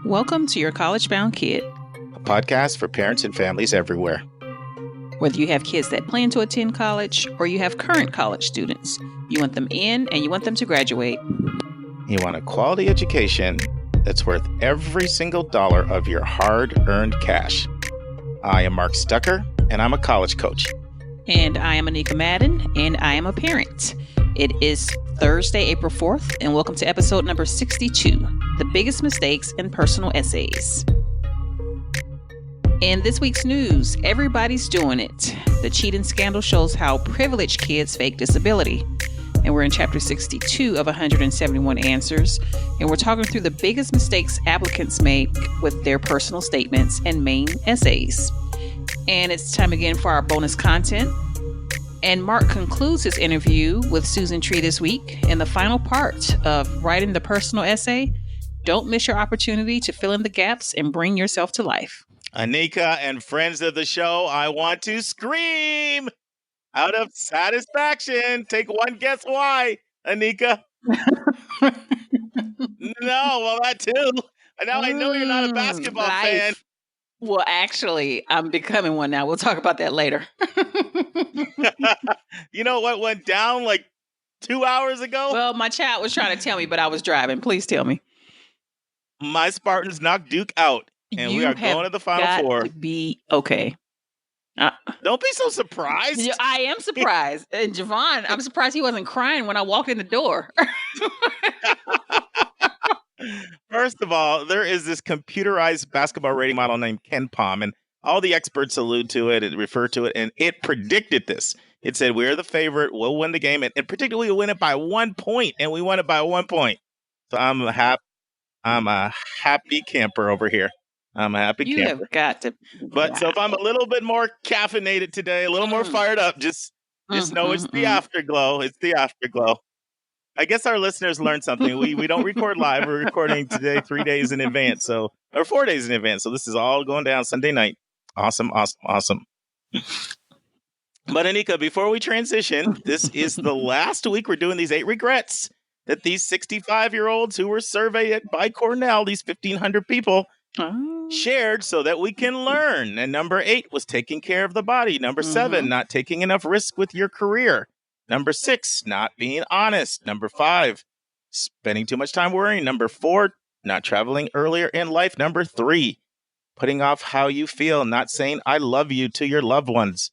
Welcome to Your College Bound Kid, a podcast for parents and families everywhere. Whether you have kids that plan to attend college or you have current college students, you want them in and you want them to graduate. You want a quality education that's worth every single dollar of your hard-earned cash. I am Mark Stucker, and I'm a college coach. And I am Anika Madden, and I am a parent. It is Thursday, April 4th, and welcome to episode number 62, The Biggest Mistakes in Personal Essays. In this week's news, everybody's doing it. The cheating scandal shows how privileged kids fake disability. And we're in chapter 62 of 171 answers. And we're talking through the biggest mistakes applicants make with their personal statements and main essays. And it's time again for our bonus content. And Mark concludes his interview with Susan Tree this week. In the final part of writing the personal essay, don't miss your opportunity to fill in the gaps and bring yourself to life. Anika and friends of the show, I want to scream out of satisfaction. Take one guess why, Anika. No, well, that too. Now I know you're not a basketball fan. Well, actually, I'm becoming one now. We'll talk about that later. You know what went down like 2 hours ago? Well, my child was trying to tell me, but I was driving. Please tell me. My Spartans knocked Duke out, and we are going to the Final Four. To be okay. Don't be so surprised. I am surprised. And Javon, I'm surprised he wasn't crying when I walked in the door. First of all, there is this computerized basketball rating model named KenPom, and all the experts allude to it and refer to it, and it predicted this. It said, we're the favorite, we'll win the game, and particularly we'll win it by 1 point, and we won it by 1 point. So I'm a happy camper over here. I'm a happy camper. You have got to. But so if I'm a little bit more caffeinated today, a little more fired up, just know it's the afterglow. It's the afterglow. I guess our listeners learned something. We don't record live. We're recording today 3 days in advance, or 4 days in advance. So this is all going down Sunday night. Awesome. But Anika, before we transition, this is the last week we're doing these 8 regrets that these 65-year-olds who were surveyed by Cornell, these 1,500 people, shared so that we can learn. And number 8 was taking care of the body. Number 7, not taking enough risk with your career. Number 6, not being honest. Number 5, spending too much time worrying. Number 4, not traveling earlier in life. Number 3, putting off how you feel, not saying I love you to your loved ones.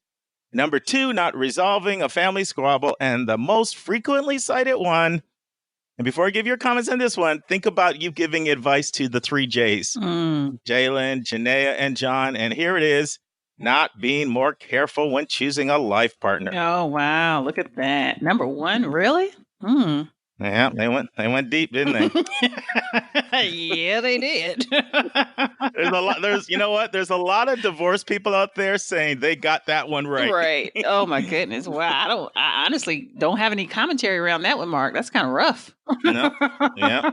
Number 2, not resolving a family squabble. And the most frequently cited one, and before I give your comments on this one, think about you giving advice to the 3 J's, Jalen, Janaea, and John. And here it is. Not being more careful when choosing a life partner. Oh, wow. Look at that. Number 1, really? Yeah, they went deep, didn't they? Yeah, they did. There's a lot of divorced people out there saying they got that one right. Right. Oh my goodness. Wow. I honestly don't have any commentary around that one, Mark. That's kind of rough. No. Yeah.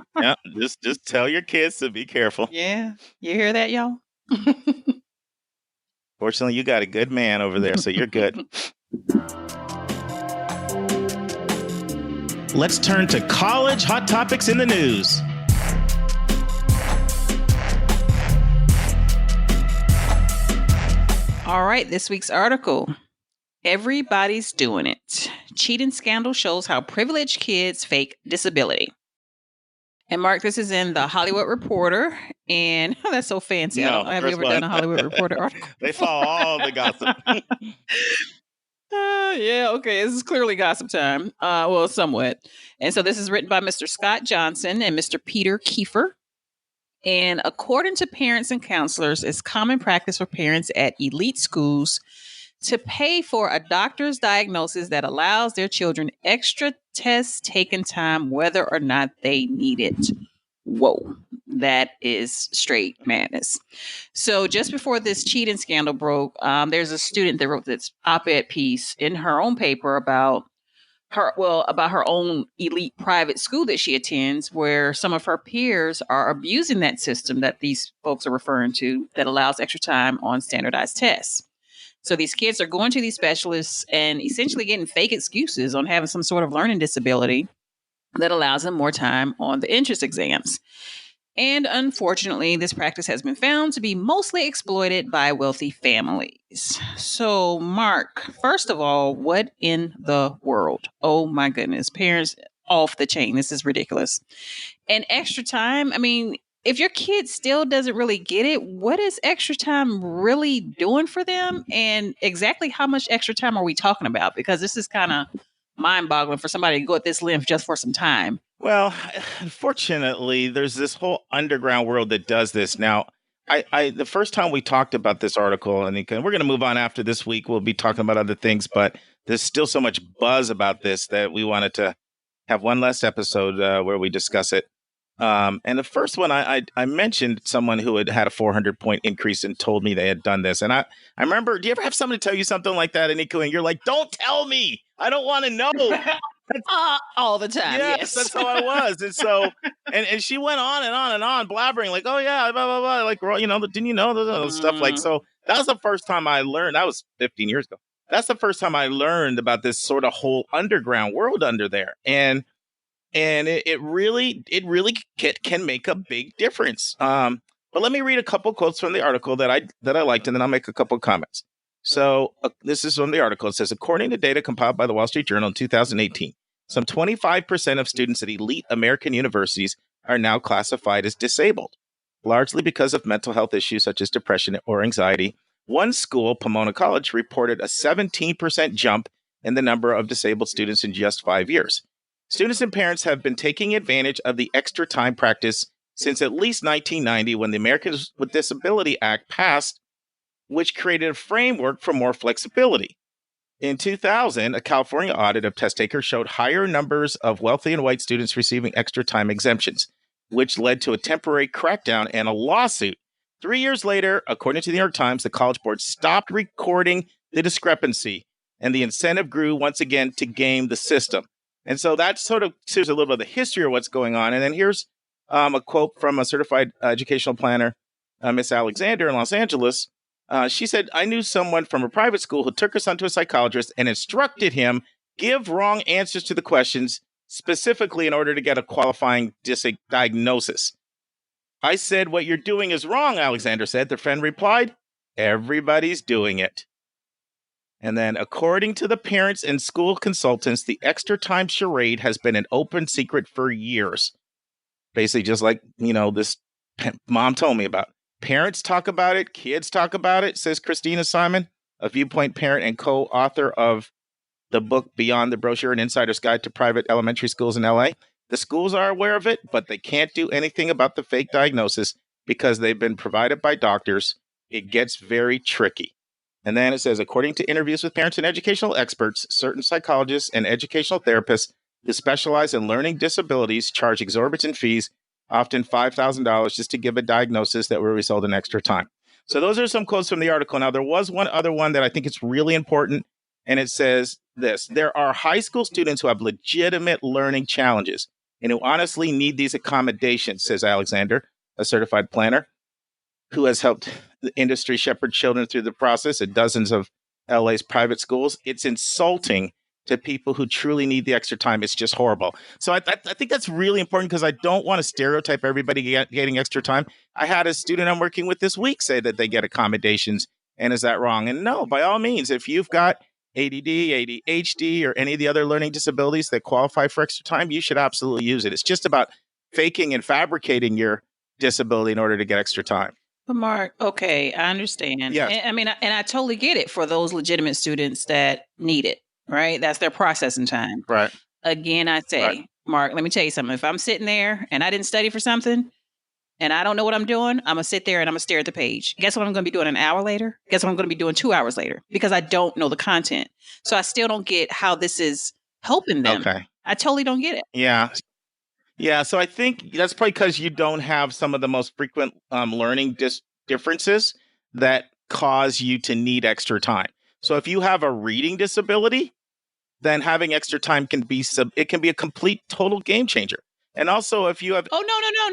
Just tell your kids to be careful. Yeah. You hear that, y'all? Fortunately, you got a good man over there, so you're good. Let's turn to college hot topics in the news. All right, this week's article. Everybody's doing it. Cheating scandal shows how privileged kids fake disability. And Mark, this is in the Hollywood Reporter, and that's so fancy. No, have you ever done a Hollywood Reporter article? They follow all the gossip. Yeah, okay. This is clearly gossip time. Well, somewhat. And so this is written by Mr. Scott Johnson and Mr. Peter Kiefer. And according to parents and counselors, it's common practice for parents at elite schools to pay for a doctor's diagnosis that allows their children extra tests taken time, whether or not they need it. Whoa, that is straight madness. So just before this cheating scandal broke, there's a student that wrote this op-ed piece in her own paper about her own elite private school that she attends, where some of her peers are abusing that system that these folks are referring to that allows extra time on standardized tests. So these kids are going to these specialists and essentially getting fake excuses on having some sort of learning disability that allows them more time on the entrance exams. And unfortunately, this practice has been found to be mostly exploited by wealthy families. So, Mark, first of all, what in the world? Oh my goodness, parents off the chain. This is ridiculous. And extra time, I mean, if your kid still doesn't really get it, what is extra time really doing for them? And exactly how much extra time are we talking about? Because this is kind of mind-boggling for somebody to go at this length just for some time. Well, unfortunately, there's this whole underground world that does this. Now, the first time we talked about this article, and we're going to move on after this week, we'll be talking about other things, but there's still so much buzz about this that we wanted to have one last episode where we discuss it. And the first one, I mentioned someone who had a 400-point increase and told me they had done this. And I remember, do you ever have somebody tell you something like that, Anika, and you're like, don't tell me. I don't want to know. All the time. Yes, that's how I was. And so, and she went on and on and on, blabbering like, oh yeah, blah, blah, blah. Like, you know, didn't you know stuff like, so that was the first time I learned. That was 15 years ago. That's the first time I learned about this sort of whole underground world under there. And it really can make a big difference. But let me read a couple quotes from the article that I liked, and then I'll make a couple comments. So this is from the article. It says, according to data compiled by the Wall Street Journal in 2018, some 25% of students at elite American universities are now classified as disabled, largely because of mental health issues such as depression or anxiety. One school, Pomona College, reported a 17% jump in the number of disabled students in just 5 years. Students and parents have been taking advantage of the extra time practice since at least 1990, when the Americans with Disability Act passed, which created a framework for more flexibility. In 2000, a California audit of test takers showed higher numbers of wealthy and white students receiving extra time exemptions, which led to a temporary crackdown and a lawsuit. 3 years later, according to the New York Times, the College Board stopped recording the discrepancy, and the incentive grew once again to game the system. And so that sort of shows a little bit of the history of what's going on. And then here's a quote from a certified educational planner, Miss Alexander in Los Angeles. She said, I knew someone from a private school who took her son to a psychologist and instructed him give wrong answers to the questions, specifically in order to get a qualifying diagnosis. I said, what you're doing is wrong, Alexander said. The friend replied, everybody's doing it. And then, according to the parents and school consultants, the extra time charade has been an open secret for years. Basically, just like, you know, this mom told me about. Parents talk about it. Kids talk about it, says Christina Simon, a Viewpoint parent and co-author of the book Beyond the Brochure, an Insider's Guide to Private Elementary Schools in L.A. The schools are aware of it, but they can't do anything about the fake diagnosis because they've been provided by doctors. It gets very tricky. And then it says, according to interviews with parents and educational experts, certain psychologists and educational therapists who specialize in learning disabilities charge exorbitant fees, often $5,000, just to give a diagnosis that will result in extra time. So those are some quotes from the article. Now, there was one other one that I think is really important, and it says this: there are high school students who have legitimate learning challenges and who honestly need these accommodations, says Alexander, a certified planner who has helped the industry shepherd children through the process at dozens of LA's private schools. It's insulting to people who truly need the extra time. It's just horrible. So I think that's really important, because I don't want to stereotype everybody getting extra time. I had a student I'm working with this week say that they get accommodations. And is that wrong? And no, by all means, if you've got ADD, ADHD, or any of the other learning disabilities that qualify for extra time, you should absolutely use it. It's just about faking and fabricating your disability in order to get extra time. But Mark, okay, I understand. Yes. I mean, I totally get it for those legitimate students that need it, right? That's their processing time. Right. Again, I say, right. Mark, let me tell you something. If I'm sitting there and I didn't study for something and I don't know what I'm doing, I'm going to sit there and I'm going to stare at the page. Guess what I'm going to be doing an hour later? Guess what I'm going to be doing 2 hours later? Because I don't know the content. So I still don't get how this is helping them. Okay. I totally don't get it. Yeah. Yeah, so I think that's probably because you don't have some of the most frequent learning differences that cause you to need extra time. So if you have a reading disability, then having extra time can be a complete total game changer. And also, if you have... Oh,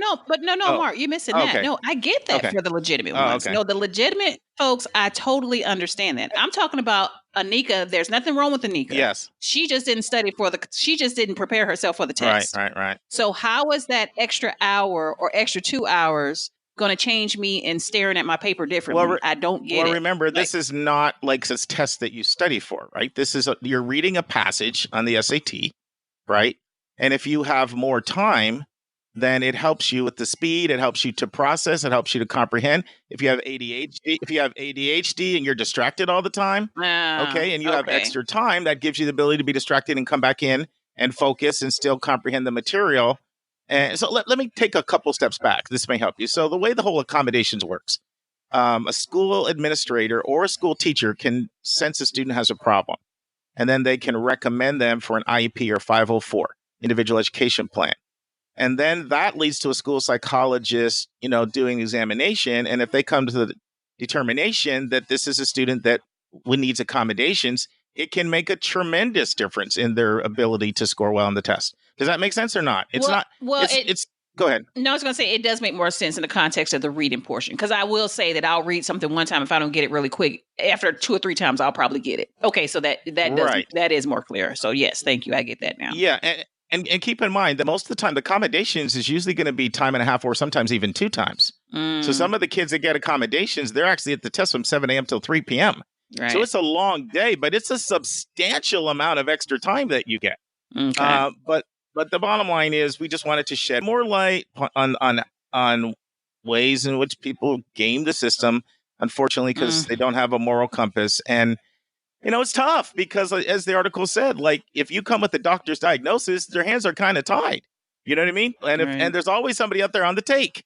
no. But no, Oh, Mark, you're missing that. okay. No, I get that Okay. for the legitimate Oh, ones. okay. No, the legitimate folks, I totally understand that. I'm talking about Anika. There's nothing wrong with Anika. Yes. She just didn't study she just didn't prepare herself for the test. Right. So how is that extra hour or extra 2 hours going to change me in staring at my paper differently? I don't get it. Well, remember, this is not like this test that you study for, right? This is you're reading a passage on the SAT, right? And if you have more time, then it helps you with the speed. It helps you to process. It helps you to comprehend. If you have ADHD and you're distracted all the time, and you have extra time, that gives you the ability to be distracted and come back in and focus and still comprehend the material. And so let me take a couple steps back. This may help you. So the way the whole accommodations works, a school administrator or a school teacher can sense a student has a problem, and then they can recommend them for an IEP or 504, individual education plan. And then that leads to a school psychologist, doing examination. And if they come to the determination that this is a student that needs accommodations, it can make a tremendous difference in their ability to score well on the test. Does that make sense or not? It's not. Well, go ahead. No, I was going to say it does make more sense in the context of the reading portion, because I will say that I'll read something one time. If I don't get it really quick, after 2 or 3 times, I'll probably get it. Okay, so that is more clear. So yes, thank you. I get that now. Yeah, and keep in mind that most of the time, the accommodations is usually going to be time and a half or sometimes even 2 times. So some of the kids that get accommodations, they're actually at the test from 7 a.m. till 3 p.m. Right. So it's a long day, but it's a substantial amount of extra time that you get. Okay. But the bottom line is, we just wanted to shed more light on ways in which people game the system, unfortunately, because they don't have a moral compass. And, it's tough because, as the article said, like, if you come with the doctor's diagnosis, their hands are kind of tied. You know what I mean? And and there's always somebody out there on the take.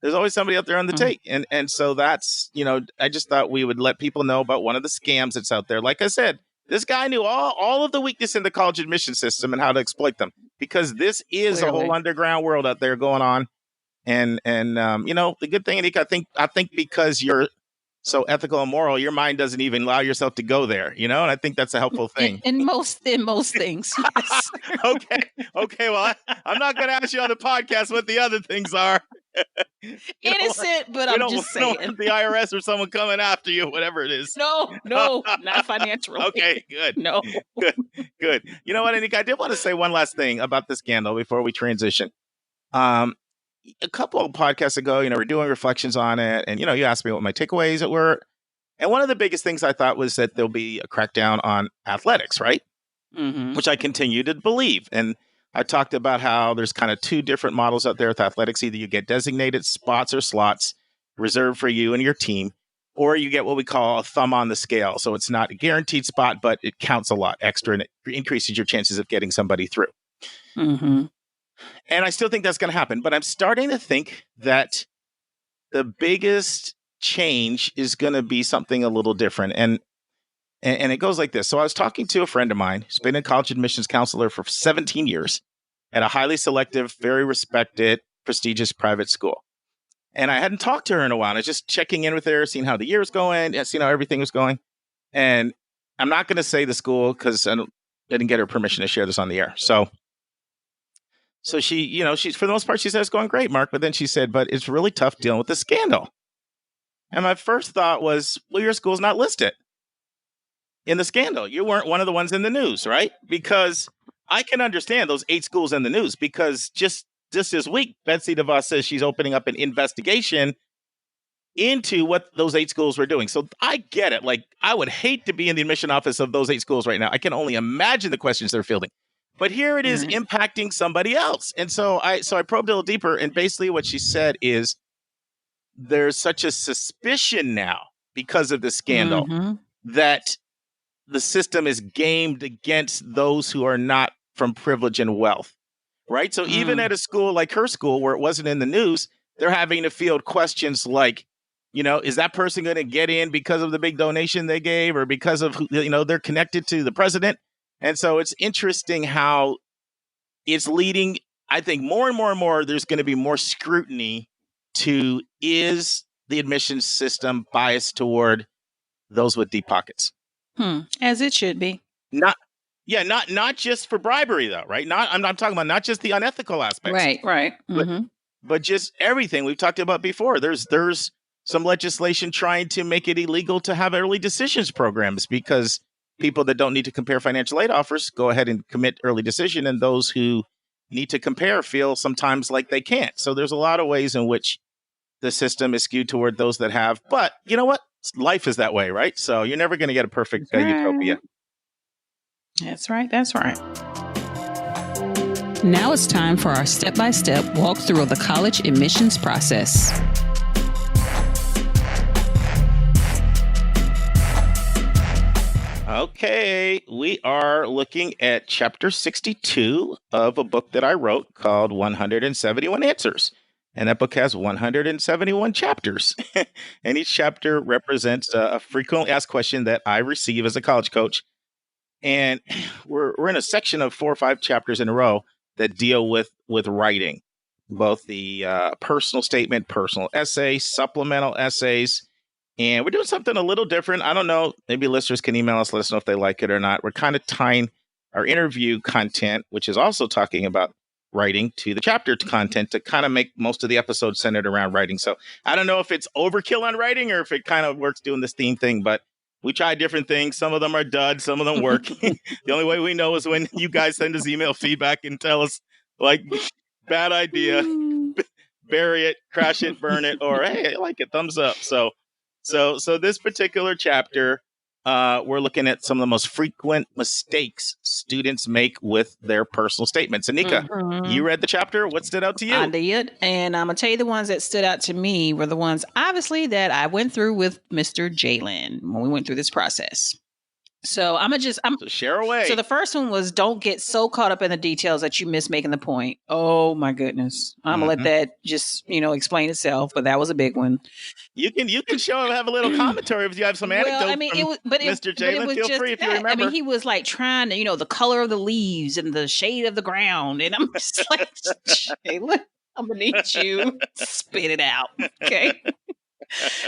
And so that's, I just thought we would let people know about one of the scams that's out there. Like I said, this guy knew all of the weakness in the college admission system and how to exploit them, because this is a whole underground world out there going on. And the good thing, Anika, I think because you're so ethical and moral, your mind doesn't even allow yourself to go there, and I think that's a helpful thing. In most things, yes. Okay. Well, I'm not going to ask you on the podcast what the other things are. Innocent, but I'm just saying. The IRS or someone coming after you, whatever it is. No, not financially. Okay, good. No. Good. You know what, Anika? I did want to say one last thing about the scandal before we transition. A couple of podcasts ago, we're doing reflections on it, and, you asked me what my takeaways were. And one of the biggest things I thought was that there'll be a crackdown on athletics, right? Mm-hmm. Which I continue to believe. And I talked about how there's kind of 2 different models out there with athletics. Either you get designated spots or slots reserved for you and your team, or you get what we call a thumb on the scale. So it's not a guaranteed spot, but it counts a lot extra, and it increases your chances of getting somebody through. Mm-hmm. And I still think that's going to happen. But I'm starting to think that the biggest change is going to be something a little different. And it goes like this. So I was talking to a friend of mine who's been a college admissions counselor for 17 years at a highly selective, very respected, prestigious private school. And I hadn't talked to her in a while. I was just checking in with her, seeing how the year's going, seeing how everything was going. And I'm not going to say the school because I didn't get her permission to share this on the air. So she, she's, for the most part, she said it's going great, Mark. But then she said, but it's really tough dealing with the scandal. And my first thought was, well, your school's not listed in the scandal. You weren't one of the ones in the news, right? Because I can understand those 8 schools in the news, because just this week, Betsy DeVos says she's opening up an investigation into what those 8 schools were doing. So I get it. Like, I would hate to be in the admission office of those 8 schools right now. I can only imagine the questions they're fielding. But here it is impacting somebody else. And so I probed a little deeper. And basically what she said is there's such a suspicion now because of the scandal that the system is gamed against those who are not from privilege and wealth. Right. So even at a school like her school, where it wasn't in the news, they're having to field questions like, is that person going to get in because of the big donation they gave, or because of, they're connected to the president? And so it's interesting how it's leading, I think, more and more, there's going to be more scrutiny to, is the admissions system biased toward those with deep pockets? As it should be. Yeah, not just for bribery though, right? I'm talking about not just the unethical aspects. Right. Mm-hmm. But just everything we've talked about before. There's some legislation trying to make it illegal to have early decisions programs because people that don't need to compare financial aid offers go ahead and commit early decision, and those who need to compare feel sometimes like they can't. So there's a lot of ways in which the system is skewed toward those that have. But you know what? Life is that way, right? So you're never going to get a perfect utopia. That's right. Now it's time for our step-by-step walkthrough of the college admissions process. Okay, we are looking at chapter 62 of a book that I wrote called 171 Answers. And that book has 171 chapters. And each chapter represents a frequently asked question that I receive as a college coach. And we're in a section of 4 or 5 chapters in a row that deal with writing, both the personal statement, personal essay, supplemental essays. And we're doing something a little different. I don't know. Maybe listeners can email us, let us know if they like it or not. We're kind of tying our interview content, which is also talking about writing, to the chapter content to kind of make most of the episodes centered around writing. So I don't know if it's overkill on writing or if it kind of works doing this theme thing, but we try different things. Some of them are duds. Some of them work. The only way we know is when you guys send us email feedback and tell us, like, bad idea, bury it, crash it, burn it, or hey, I like it, thumbs up. So this particular chapter, we're looking at some of the most frequent mistakes students make with their personal statements. Anika, you read the chapter. What stood out to you? I did. And I'm going to tell you the ones that stood out to me were the ones, obviously, that I went through with Mr. Jalen when we went through this process. So so share away. So the first one was, don't get so caught up in the details that you miss making the point. Oh my goodness. I'm gonna let that just, explain itself, but that was a big one. You can have a little commentary if you have some anecdotes. Well, I mean, Mr. Jalen, feel free if you remember. I mean, he was like trying to, the color of the leaves and the shade of the ground. And I'm just like, Jalen, I'm gonna need you to spit it out. Okay.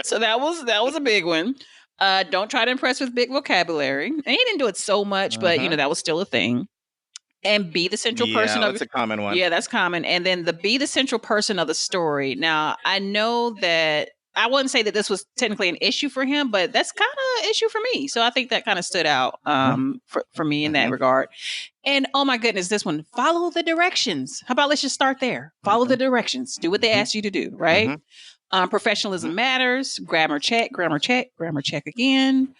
So that was a big one. Don't try to impress with big vocabulary. And he didn't do it so much, but that was still a thing. And be the central person of. That's a common one. Yeah, that's common. And then be the central person of the story. Now, I know that I wouldn't say that this was technically an issue for him, but that's kind of an issue for me. So I think that kind of stood out for me in that regard. And oh my goodness, this one, follow the directions. How about let's just start there? Follow the directions. Do what they ask you to do, right? Professionalism matters. Grammar check again.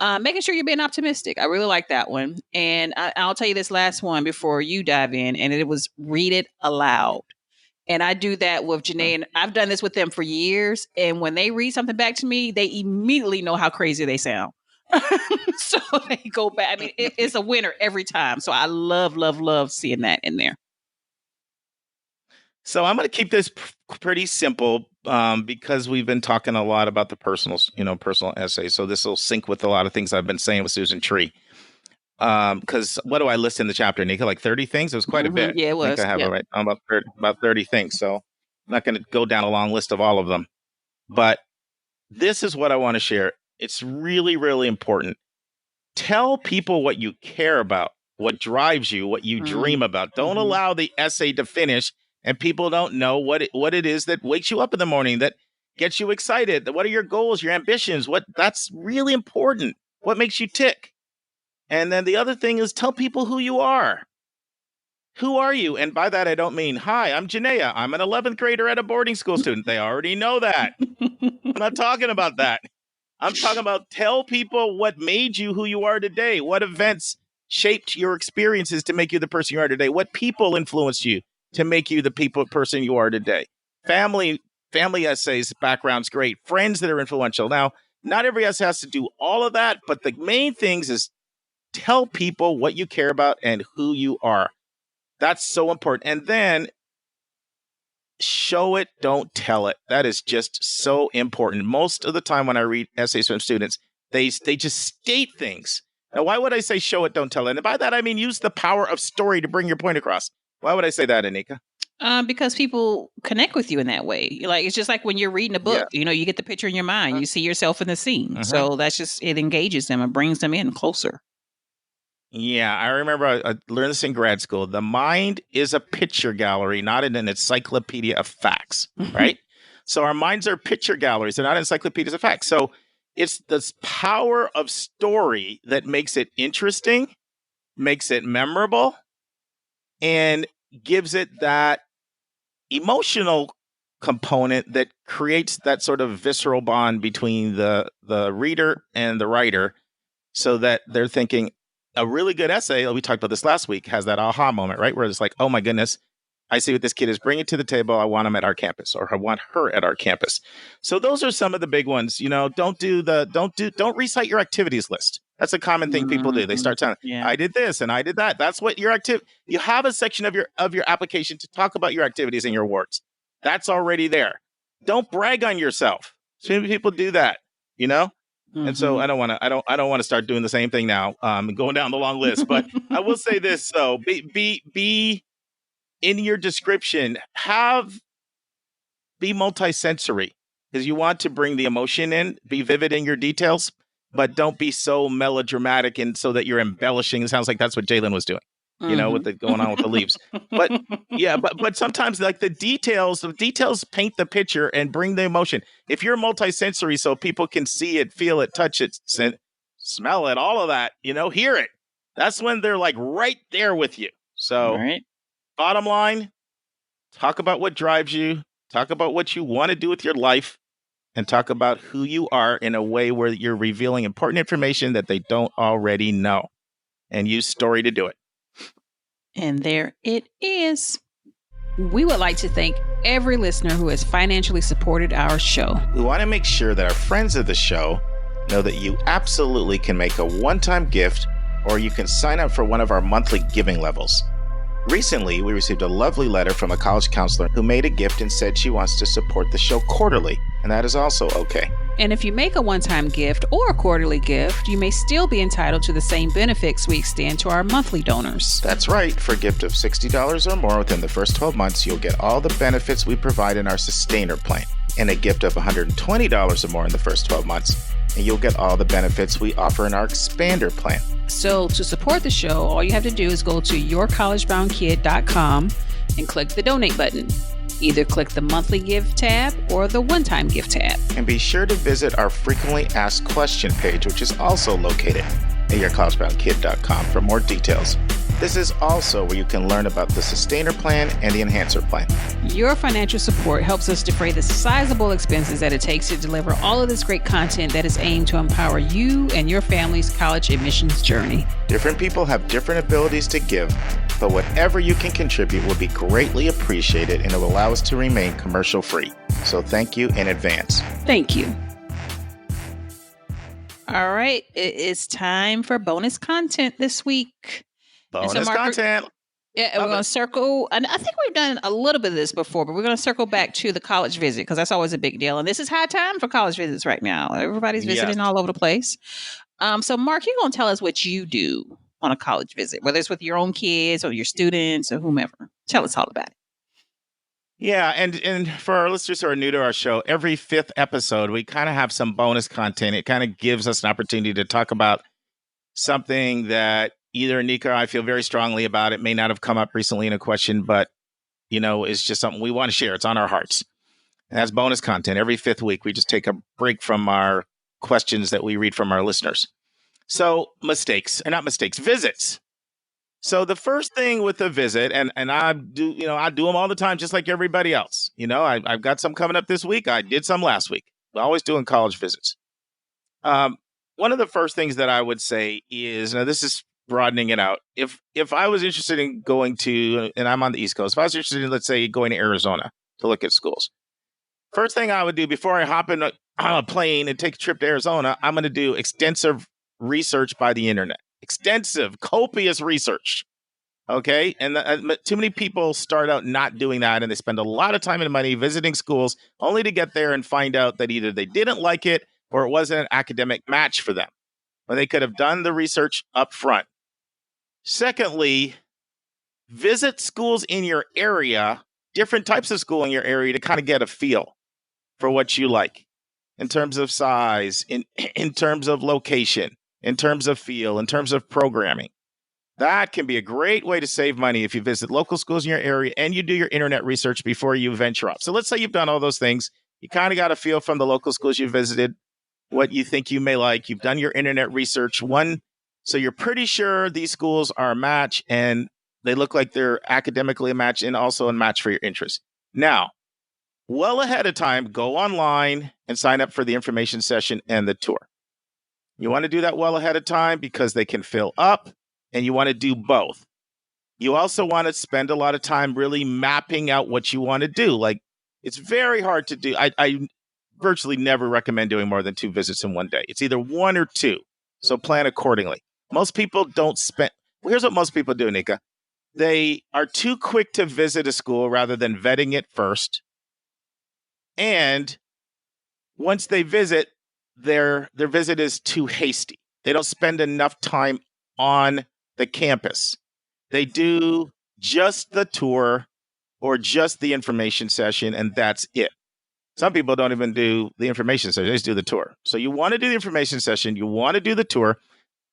Making sure you're being optimistic. I really like that one. And I'll tell you this last one before you dive in, and it was read it aloud. And I do that with Janae, and I've done this with them for years. And when they read something back to me, they immediately know how crazy they sound. So they go back. I mean, it's a winner every time. So I love seeing that in there. So I'm going to keep this pretty simple because we've been talking a lot about the personal essays. So this will sync with a lot of things I've been saying with Susan Tree. Because what do I list in the chapter, Nika? Like 30 things? It was quite a bit. Yeah, it was. I have it right. About 30 things. So I'm not going to go down a long list of all of them. But this is what I want to share. It's really, really important. Tell people what you care about, what drives you, what you dream about. Don't allow the essay to finish and people don't know what it is that wakes you up in the morning, that gets you excited. What are your goals, your ambitions? That's really important. What makes you tick? And then the other thing is tell people who you are. Who are you? And by that, I don't mean, hi, I'm Janaea. I'm an 11th grader at a boarding school student. They already know that. I'm not talking about that. I'm talking about tell people what made you who you are today. What events shaped your experiences to make you the person you are today? What people influenced you to make you the person you are today? Family essays, background's great. Friends that are influential. Now, not every essay has to do all of that, but the main things is tell people what you care about and who you are. That's so important. And then show it, don't tell it. That is just so important. Most of the time when I read essays from students, they just state things. Now, why would I say show it, don't tell it? And by that, I mean use the power of story to bring your point across. Why would I say that, Anika? Because people connect with you in that way. Like, it's just like when you're reading a book, you get the picture in your mind. You see yourself in the scene. So that's just, it engages them and brings them in closer. Yeah, I remember I learned this in grad school. The mind is a picture gallery, not an encyclopedia of facts, right? So our minds are picture galleries. They're not encyclopedias of facts. So it's this power of story that makes it interesting, makes it memorable, and gives it that emotional component that creates that sort of visceral bond between the reader and the writer, so that they're thinking a really good essay, we talked about this last week, has that aha moment, right? Where it's like, oh my goodness, I see what this kid is bringing to the table. I want him at our campus, or I want her at our campus. So those are some of the big ones. Don't recite your activities list. That's a common thing people do. They start telling, I did this and I did that. That's what your activity. You have a section of your application to talk about your activities and your awards. That's already there. Don't brag on yourself. So many people do that, And so I don't want to start doing the same thing now, going down the long list. But I will say this: though, be in your description, be multisensory, because you want to bring the emotion in. Be vivid in your details, but don't be so melodramatic and so that you're embellishing. It sounds like that's what Jalen was doing, with the going on with the leaves. But yeah, but sometimes like the details paint the picture and bring the emotion. If you're multisensory, so people can see it, feel it, touch it, smell it, all of that, hear it. That's when they're like right there with you. So bottom line, talk about what drives you, talk about what you want to do with your life, and talk about who you are in a way where you're revealing important information that they don't already know, and use story to do it. And there it is. We would like to thank every listener who has financially supported our show. We want to make sure that our friends of the show know that you absolutely can make a one-time gift, or you can sign up for one of our monthly giving levels. Recently, we received a lovely letter from a college counselor who made a gift and said she wants to support the show quarterly, and that is also okay. And if you make a one-time gift or a quarterly gift, you may still be entitled to the same benefits we extend to our monthly donors. That's right. For a gift of $60 or more within the first 12 months, you'll get all the benefits we provide in our Sustainer plan. And a gift of $120 or more in the first 12 months, and you'll get all the benefits we offer in our Expander plan. So to support the show, all you have to do is go to yourcollegeboundkid.com and click the donate button. Either click the monthly gift tab or the one-time gift tab. And be sure to visit our frequently asked question page, which is also located at yourcollegeboundkid.com for more details. This is also where you can learn about the Sustainer plan and the Enhancer plan. Your financial support helps us defray the sizable expenses that it takes to deliver all of this great content that is aimed to empower you and your family's college admissions journey. Different people have different abilities to give, but whatever you can contribute will be greatly appreciated, and it will allow us to remain commercial free. So thank you in advance. Thank you. All right. It is time for bonus content this week. Bonus content. Yeah, we're going to circle. And I think we've done a little bit of this before, but we're going to circle back to the college visit, because that's always a big deal. And this is high time for college visits right now. Everybody's visiting all over the place. So, Mark, you're going to tell us what you do on a college visit, whether it's with your own kids or your students or whomever. Tell us all about it. Yeah, and for our listeners who are new to our show, every fifth episode, we kind of have some bonus content. It kind of gives us an opportunity to talk about something that either Nika or I feel very strongly about. It may not have come up recently in a question, but, it's just something we want to share. It's on our hearts. And that's bonus content. Every fifth week, we just take a break from our questions that we read from our listeners. So visits. So the first thing with a visit, and I do them all the time, just like everybody else. I've got some coming up this week. I did some last week. We're always doing college visits. One of the first things that I would say is, now this is broadening it out. If I was interested in going to, and I'm on the East Coast, if I was interested in, let's say, going to Arizona to look at schools, first thing I would do before I hop in a plane and take a trip to Arizona, I'm going to do extensive research by the internet. Extensive, copious research. Okay. And too many people start out not doing that, and they spend a lot of time and money visiting schools only to get there and find out that either they didn't like it or it wasn't an academic match for them, when they could have done the research up front. Secondly, visit schools in your area, different types of school in your area, to kind of get a feel for what you like in terms of size, in terms of location, in terms of feel, in terms of programming. That can be a great way to save money if you visit local schools in your area and you do your internet research before you venture off. So let's say you've done all those things. You kind of got a feel from the local schools you visited what you think you may like. You've done your internet research. So you're pretty sure these schools are a match and they look like they're academically a match and also a match for your interests. Now, well ahead of time, go online and sign up for the information session and the tour. You want to do that well ahead of time because they can fill up, and you want to do both. You also want to spend a lot of time really mapping out what you want to do. Like, it's very hard to do. I virtually never recommend doing more than 2 visits in one day. It's either 1 or 2. So plan accordingly. Most people don't spend. Well, here's what most people do, Nika. They are too quick to visit a school rather than vetting it first. And once they visit, their visit is too hasty. They don't spend enough time on the campus. They do just the tour or just the information session, and that's it. Some people don't even do the information session. They just do the tour. So you want to do the information session. You want to do the tour.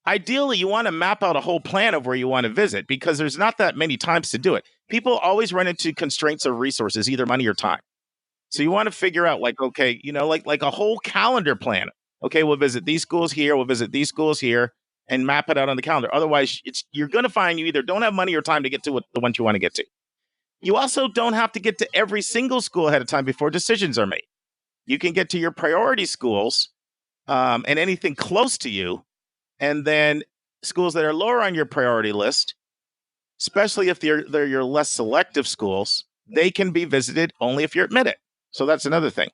Ideally, you want to map out a whole plan of where you want to visit because there's not that many times to do it. People always run into constraints of resources, either money or time. So you want to figure out like a whole calendar plan. Okay, we'll visit these schools here. We'll visit these schools here and map it out on the calendar. Otherwise, you're going to find you either don't have money or time to get to the ones you want to get to. You also don't have to get to every single school ahead of time before decisions are made. You can get to your priority schools and anything close to you. And then schools that are lower on your priority list, especially if they're your less selective schools, they can be visited only if you're admitted. So that's another thing.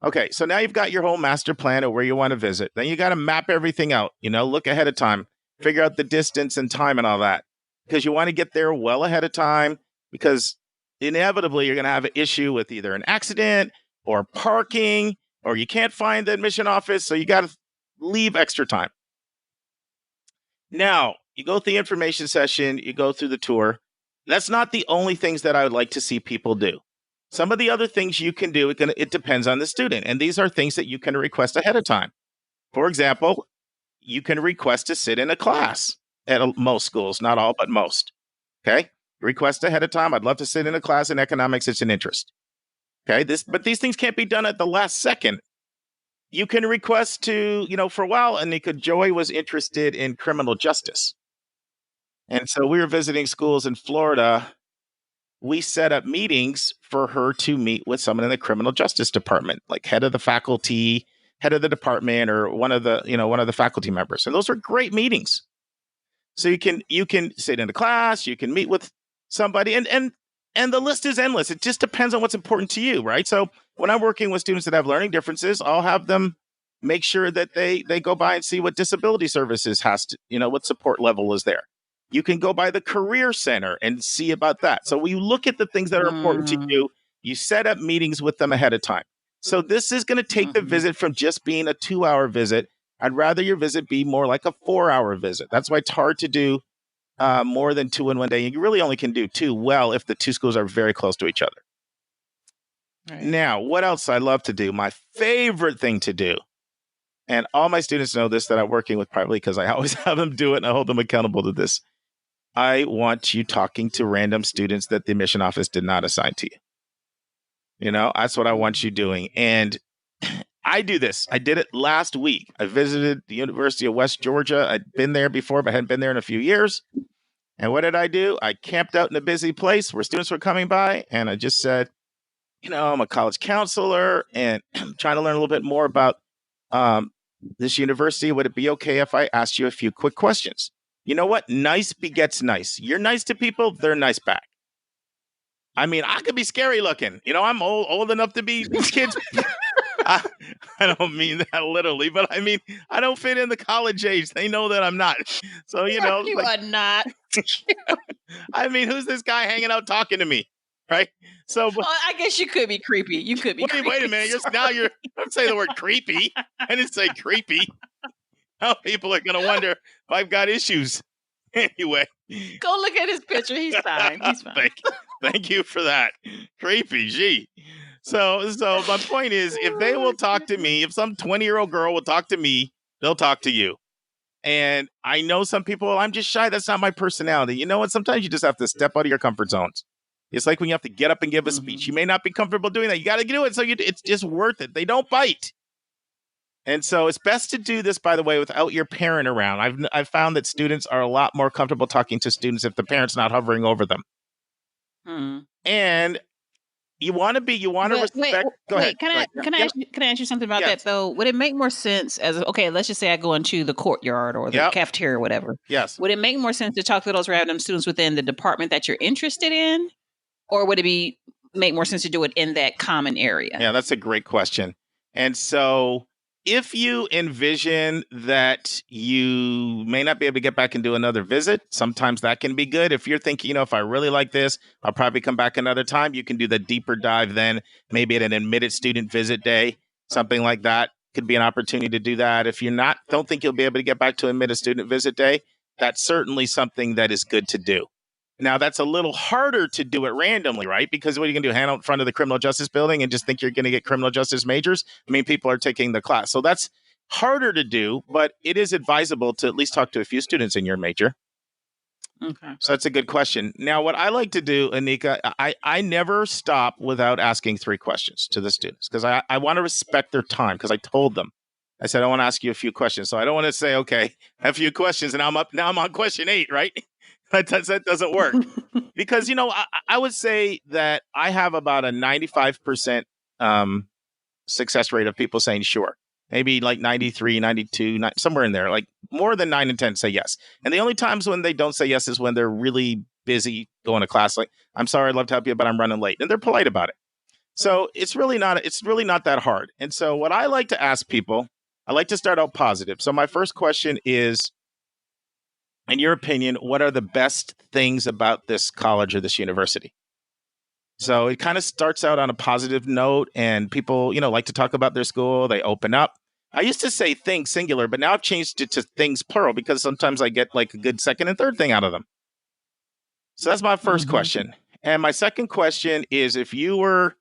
Okay, so now you've got your whole master plan of where you want to visit. Then you got to map everything out, look ahead of time, figure out the distance and time and all that. Because you want to get there well ahead of time because inevitably you're going to have an issue with either an accident or parking or you can't find the admission office. So you got to leave extra time. Now, you go through the information session, you go through the tour. That's not the only things that I would like to see people do. Some of the other things you can do, it depends on the student. And these are things that you can request ahead of time. For example, you can request to sit in a class at most schools, not all, but most. Okay? Request ahead of time. I'd love to sit in a class in economics. It's an interest. Okay? But these things can't be done at the last second. You can request to, for a while, Anika, Joy was interested in criminal justice. And so we were visiting schools in Florida. We set up meetings for her to meet with someone in the criminal justice department, like head of the faculty, head of the department, or one of the faculty members. And those are great meetings. So you can sit in a class, you can meet with somebody, and the list is endless. It just depends on what's important to you, right? So when I'm working with students that have learning differences, I'll have them make sure that they go by and see what disability services has to, what support level is there. You can go by the career center and see about that. So we look at the things that are important to you. You set up meetings with them ahead of time. So this is going to take the visit from just being a 2-hour visit. I'd rather your visit be more like a 4-hour visit. That's why it's hard to do more than 2 in one day. You really only can do 2 well if the 2 schools are very close to each other. Right. Now, what else I love to do? My favorite thing to do, and all my students know this that I'm working with privately because I always have them do it and I hold them accountable to this. I want you talking to random students that the admission office did not assign to you. That's what I want you doing. And I do this. I did it last week. I visited the University of West Georgia. I'd been there before, but hadn't been there in a few years. And what did I do? I camped out in a busy place where students were coming by. And I just said, I'm a college counselor and I'm trying to learn a little bit more about this university. Would it be okay if I asked you a few quick questions? You know what? Nice begets nice. You're nice to people, they're nice back. I mean, I could be scary looking. I'm old enough to be these kids. I don't mean that literally, but I mean, I don't fit in the college age. They know that I'm not. So, you are not. I mean, who's this guy hanging out talking to me? Right. So I guess you could be creepy. You could be creepy. Wait a minute. I'm saying the word creepy. I didn't say creepy. Now people are going to wonder if I've got issues. Anyway. Go look at his picture. He's fine. He's fine. Thank you for that. Creepy. Gee. So my point is, if they will talk to me, if some 20-year-old girl will talk to me, they'll talk to you. And I know some people, I'm just shy. That's not my personality. You know what? Sometimes you just have to step out of your comfort zones. It's like when you have to get up and give a speech. You may not be comfortable doing that. You got to do it. So it's just worth it. They don't bite. And so it's best to do this, by the way, without your parent around. I've found that students are a lot more comfortable talking to students if the parent's not hovering over them. And you want to respect. Go ahead. Can I ask you something about that though? Would it make more sense let's just say I go into the courtyard or the cafeteria or whatever. Yes. Would it make more sense to talk to those random students within the department that you're interested in? Or would it make more sense to do it in that common area? Yeah, that's a great question. And so if you envision that you may not be able to get back and do another visit, sometimes that can be good. If you're thinking, if I really like this, I'll probably come back another time. You can do the deeper dive then, maybe at an admitted student visit day, something like that could be an opportunity to do that. If you're don't think you'll be able to get back to admitted student visit day, that's certainly something that is good to do. Now, that's a little harder to do it randomly, right? Because what are you going to do? Hand out in front of the criminal justice building and just think you're going to get criminal justice majors? I mean, people are taking the class. So that's harder to do, but it is advisable to at least talk to a few students in your major. Okay. So that's a good question. Now, what I like to do, Anika, I never stop without asking 3 questions to the students because I want to respect their time because I told them. I said, I want to ask you a few questions. So I don't want to say, okay, I have a few questions and now I'm on question 8, right? That doesn't work because, I would say that I have about a 95% success rate of people saying sure, maybe like 93, 92, somewhere in there, like more than 9 and 10 say yes. And the only times when they don't say yes is when they're really busy going to class. Like, I'm sorry, I'd love to help you, but I'm running late. And they're polite about it. So it's really not that hard. And so what I like to ask people, I like to start out positive. So my first question is, in your opinion, what are the best things about this college or this university? So it kind of starts out on a positive note and people, like to talk about their school. They open up. I used to say things singular, but now I've changed it to things plural because sometimes I get like a good second and third thing out of them. So that's my first question. And my second question is, if you were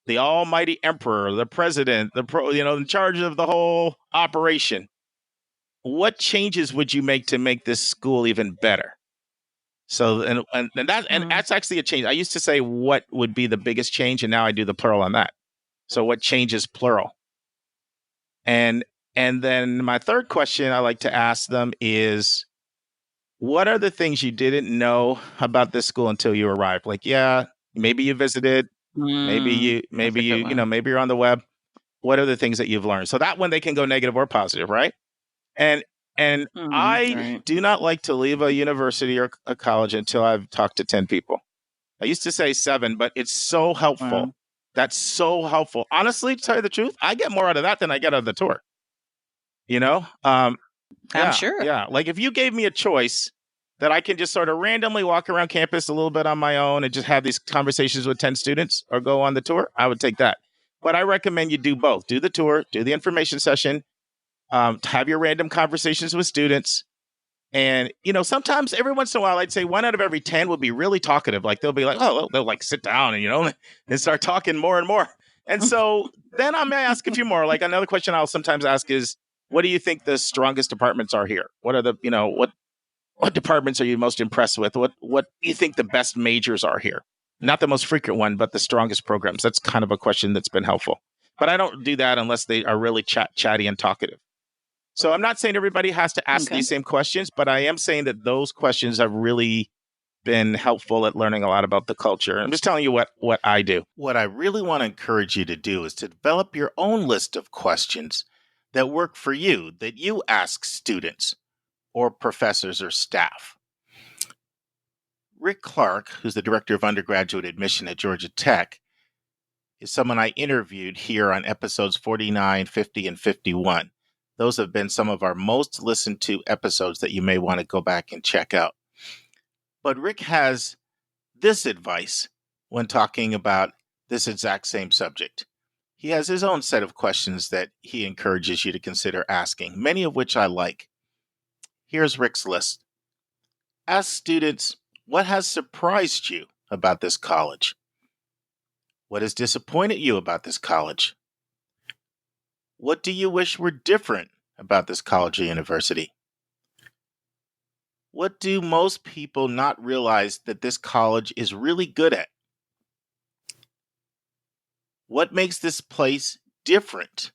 the almighty emperor, the president, in charge of the whole operation, what changes would you make to make this school even better? So, and that's actually a change. I used to say what would be the biggest change, and now I do the plural on that. So what changes plural? And then my third question I like to ask them is, what are the things you didn't know about this school until you arrived? Like, maybe you visited, maybe you're on the web. What are the things that you've learned? So that one they can go negative or positive, right? And I do not like to leave a university or a college until I've talked to 10 people. I used to say 7, but it's so helpful. Wow. That's so helpful. Honestly, to tell you the truth, I get more out of that than I get out of the tour. I'm sure. Yeah. Like if you gave me a choice that I can just sort of randomly walk around campus a little bit on my own and just have these conversations with 10 students or go on the tour, I would take that. But I recommend you do both. Do the tour, do the information session, have your random conversations with students. And, sometimes every once in a while, I'd say 1 out of every 10 will be really talkative. Like they'll be like, they'll like sit down and, and start talking more and more. And so then I may ask a few more. Like another question I'll sometimes ask is, what do you think the strongest departments are here? What are the, what departments are you most impressed with? What do you think the best majors are here? Not the most frequent one, but the strongest programs. That's kind of a question that's been helpful. But I don't do that unless they are really chatty and talkative. So I'm not saying everybody has to ask these same questions, but I am saying that those questions have really been helpful at learning a lot about the culture. I'm just telling you what I do. What I really want to encourage you to do is to develop your own list of questions that work for you, that you ask students or professors or staff. Rick Clark, who's the director of undergraduate admission at Georgia Tech, is someone I interviewed here on episodes 49, 50, and 51. Those have been some of our most listened to episodes that you may want to go back and check out. But Rick has this advice when talking about this exact same subject. He has his own set of questions that he encourages you to consider asking, many of which I like. Here's Rick's list. Ask students, what has surprised you about this college? What has disappointed you about this college? What do you wish were different about this college or university? What do most people not realize that this college is really good at? What makes this place different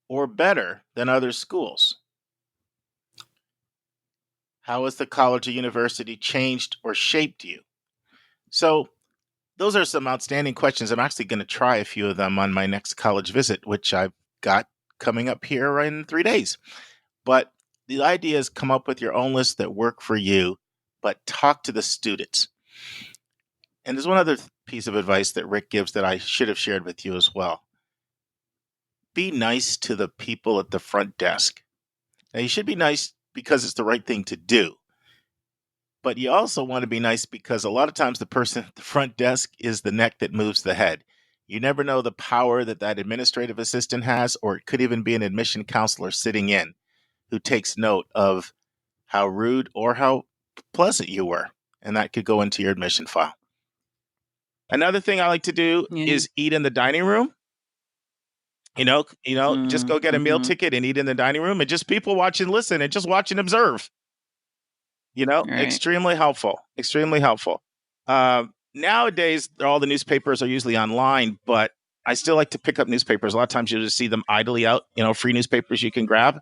or better than other schools? How has the college or university changed or shaped you? So those are some outstanding questions. I'm actually going to try a few of them on my next college visit, which I've got coming up here in 3 days. But the idea is come up with your own lists that work for you, but talk to the students. And there's one other piece of advice that Rick gives that I should have shared with you as well. Be nice to the people at the front desk. Now, you should be nice because it's the right thing to do. But you also want to be nice because a lot of times the person at the front desk is the neck that moves the head. You never know the power that administrative assistant has, or it could even be an admission counselor sitting in who takes note of how rude or how pleasant you were. And that could go into your admission file. Another thing I like to do is eat in the dining room. Just go get a meal ticket and eat in the dining room, and just people watch and listen and just watch and observe. Right. Extremely helpful. Nowadays, all the newspapers are usually online, but I still like to pick up newspapers. A lot of times you'll just see them idly out, free newspapers you can grab.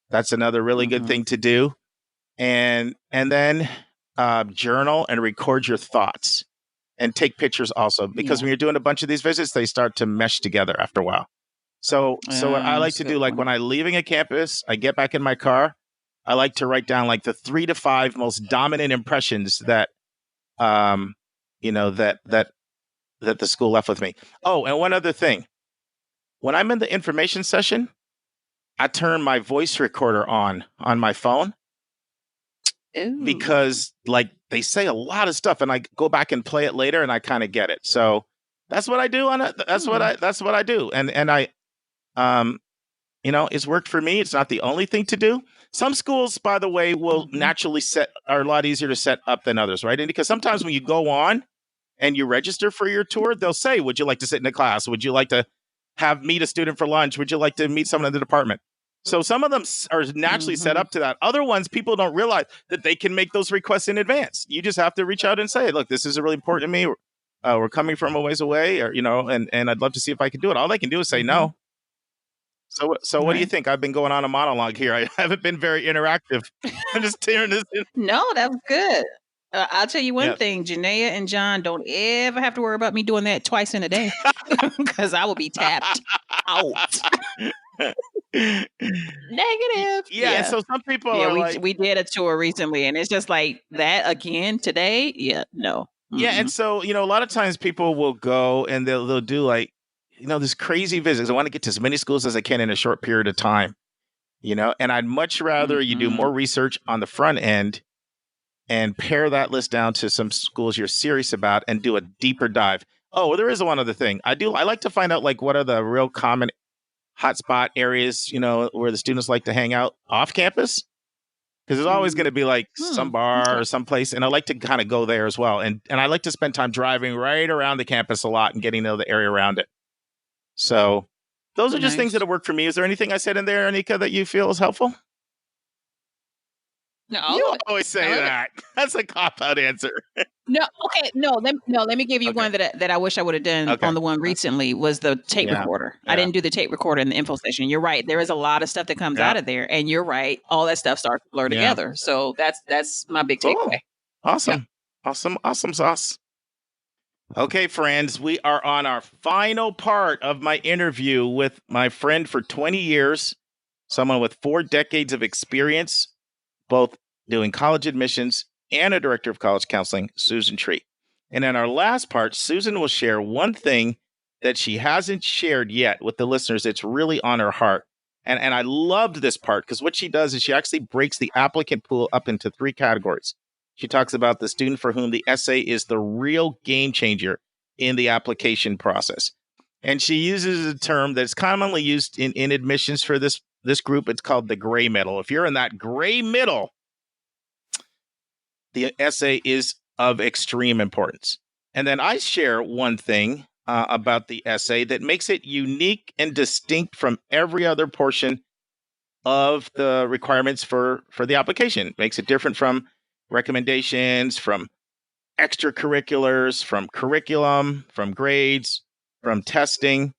That's another really good thing to do. And then journal and record your thoughts and take pictures also, because when you're doing a bunch of these visits, they start to mesh together after a while. So what I like to do, like when I'm leaving a campus, I get back in my car, I like to write down like the 3 to 5 most dominant impressions that, that the school left with me. Oh, and one other thing. When I'm in the information session, I turn my voice recorder on my phone. Ooh. Because like they say a lot of stuff and I go back and play it later and I kind of get it. So that's what I do on it. That's what I do. And I, it's worked for me. It's not the only thing to do. Some schools, by the way, will naturally are a lot easier to set up than others, right? And because sometimes when you go on and you register for your tour, they'll say, would you like to sit in a class? Would you like to meet a student for lunch? Would you like to meet someone in the department? So some of them are naturally set up to that. Other ones, people don't realize that they can make those requests in advance. You just have to reach out and say, look, this is really important to me. We're coming from a ways away, or, and I'd love to see if I can do it. All they can do is say no. So what do you think? I've been going on a monologue here. I haven't been very interactive. I'm just tearing this in. No, that was good. I'll tell you one thing, Janaea and John don't ever have to worry about me doing that twice in a day because I will be tapped out. Negative. Yeah. So some people are we did a tour recently and it's just like that again today. Yeah, no. Yeah. And so, a lot of times people will go and they'll do like, this crazy visits. I want to get to as many schools as I can in a short period of time, and I'd much rather you do more research on the front end and pare that list down to some schools you're serious about and do a deeper dive. Oh, well, there is one other thing. I like to find out like what are the real common hotspot areas, where the students like to hang out off campus. Because there's always going to be like some bar or some place. And I like to kind of go there as well. And I like to spend time driving right around the campus a lot and getting to know the area around it. So those are just things that have worked for me. Is there anything I said in there, Anika, that you feel is helpful? No, you always say that. That's a cop-out answer. No, okay, let me give you one that I wish I would have done on the one recently was the tape recorder. Yeah. I didn't do the tape recorder in the info session. You're right. There is a lot of stuff that comes out of there, and you're right. All that stuff starts to blur together. So that's my big takeaway. Awesome. Awesome sauce. Okay, friends, we are on our final part of my interview with my friend for 20 years, someone with 4 decades of experience, both doing college admissions and a director of college counseling, Susan Tree. And in our last part, Susan will share one thing that she hasn't shared yet with the listeners. It's really on her heart. And I loved this part because what she does is she actually breaks the applicant pool up into 3 categories. She talks about the student for whom the essay is the real game changer in the application process. And she uses a term that's commonly used in admissions for this group. It's called the gray middle. If you're in that gray middle, the essay is of extreme importance. And then I share one thing about the essay that makes it unique and distinct from every other portion of the requirements for the application. Makes it different from recommendations, from extracurriculars, from curriculum, from grades, from testing.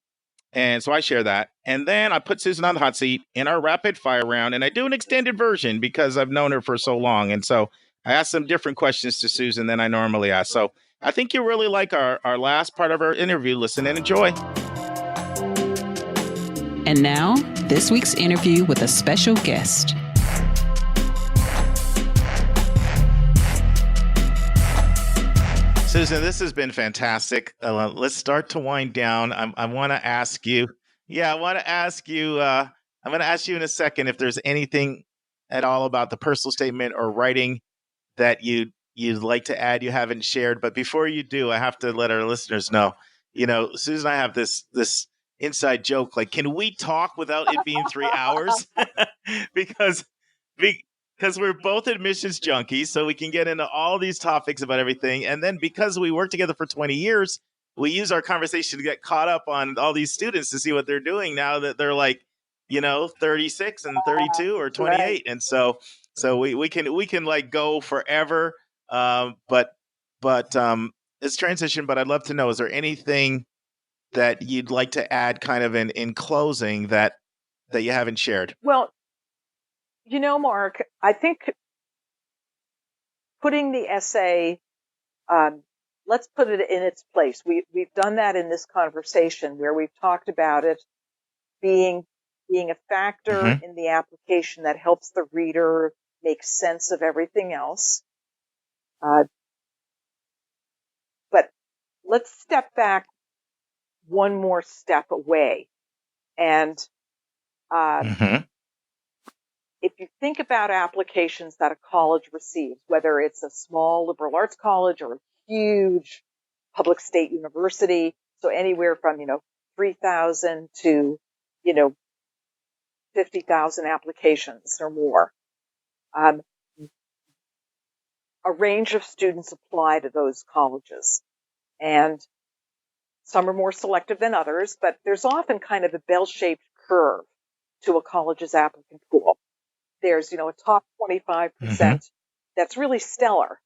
And so I share that. And then I put Susan on the hot seat in our rapid fire round, and I do an extended version because I've known her for so long. And so I ask some different questions to Susan than I normally ask. So I think you really like our last part of our interview. Listen and enjoy. And now, this week's interview with a special guest. Susan, this has been fantastic. Let's start to wind down. I want to ask you. Yeah, I want to ask you. I'm going to ask you in a second if there's anything at all about the personal statement or writing that you'd like to add you haven't shared. But before you do, I have to let our listeners know. Susan and I have this inside joke. Like, can we talk without it being 3 hours? because we're both admissions junkies, so we can get into all these topics about everything. And then because we worked together for 20 years, we use our conversation to get caught up on all these students to see what they're doing now that they're like, 36 and 32 or 28. Right. And so we can like go forever. But it's transition. But I'd love to know, is there anything that you'd like to add kind of in closing that you haven't shared? Well, Mark, I think putting the essay, let's put it in its place. We've done that in this conversation where we've talked about it being a factor in the application that helps the reader make sense of everything else. But let's step back one more step away. And if you think about applications that a college receives, whether it's a small liberal arts college or a huge public state university, so anywhere from, 3,000 to, 50,000 applications or more, a range of students apply to those colleges. And some are more selective than others, but there's often kind of a bell-shaped curve to a college's applicant pool. There's, a top 25% that's really stellar,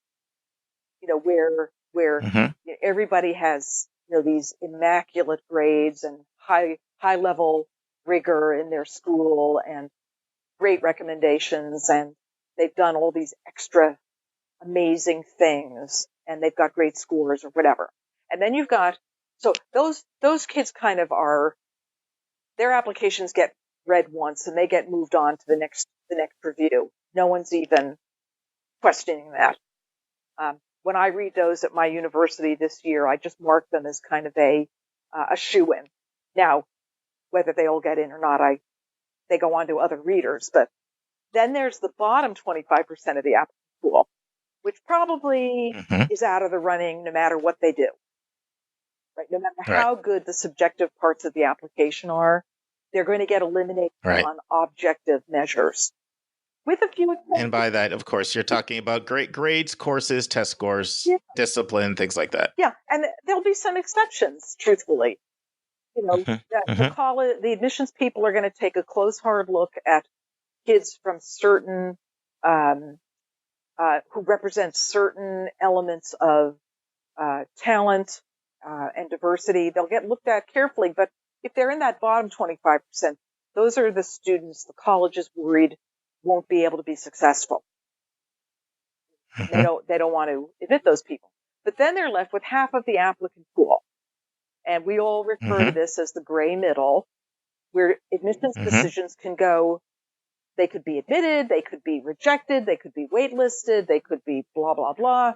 where everybody has, these immaculate grades and high level rigor in their school and great recommendations, and they've done all these extra amazing things and they've got great scores or whatever. And then you've got, so those kids kind of their applications get read once and they get moved on to the next review. No one's even questioning that. When I read those at my university this year, I just mark them as kind of a shoo-in. Now, whether they all get in or not, they go on to other readers. But then there's the bottom 25% of the applicant pool, which probably is out of the running no matter what they do. Right? No matter how good the subjective parts of the application are, they're going to get eliminated on objective measures. With a few exceptions. And by that, of course, you're talking about great grades, courses, test scores, discipline, things like that. Yeah, and there'll be some exceptions, truthfully. The admissions people are going to take a close, hard look at kids from certain, who represent certain elements of talent and diversity. They'll get looked at carefully, but if they're in that bottom 25%, those are the students the college is worried won't be able to be successful. They don't want to admit those people. But then they're left with half of the applicant pool. And we all refer to this as the gray middle, where admissions decisions can go. They could be admitted, they could be rejected, they could be waitlisted, they could be blah, blah, blah.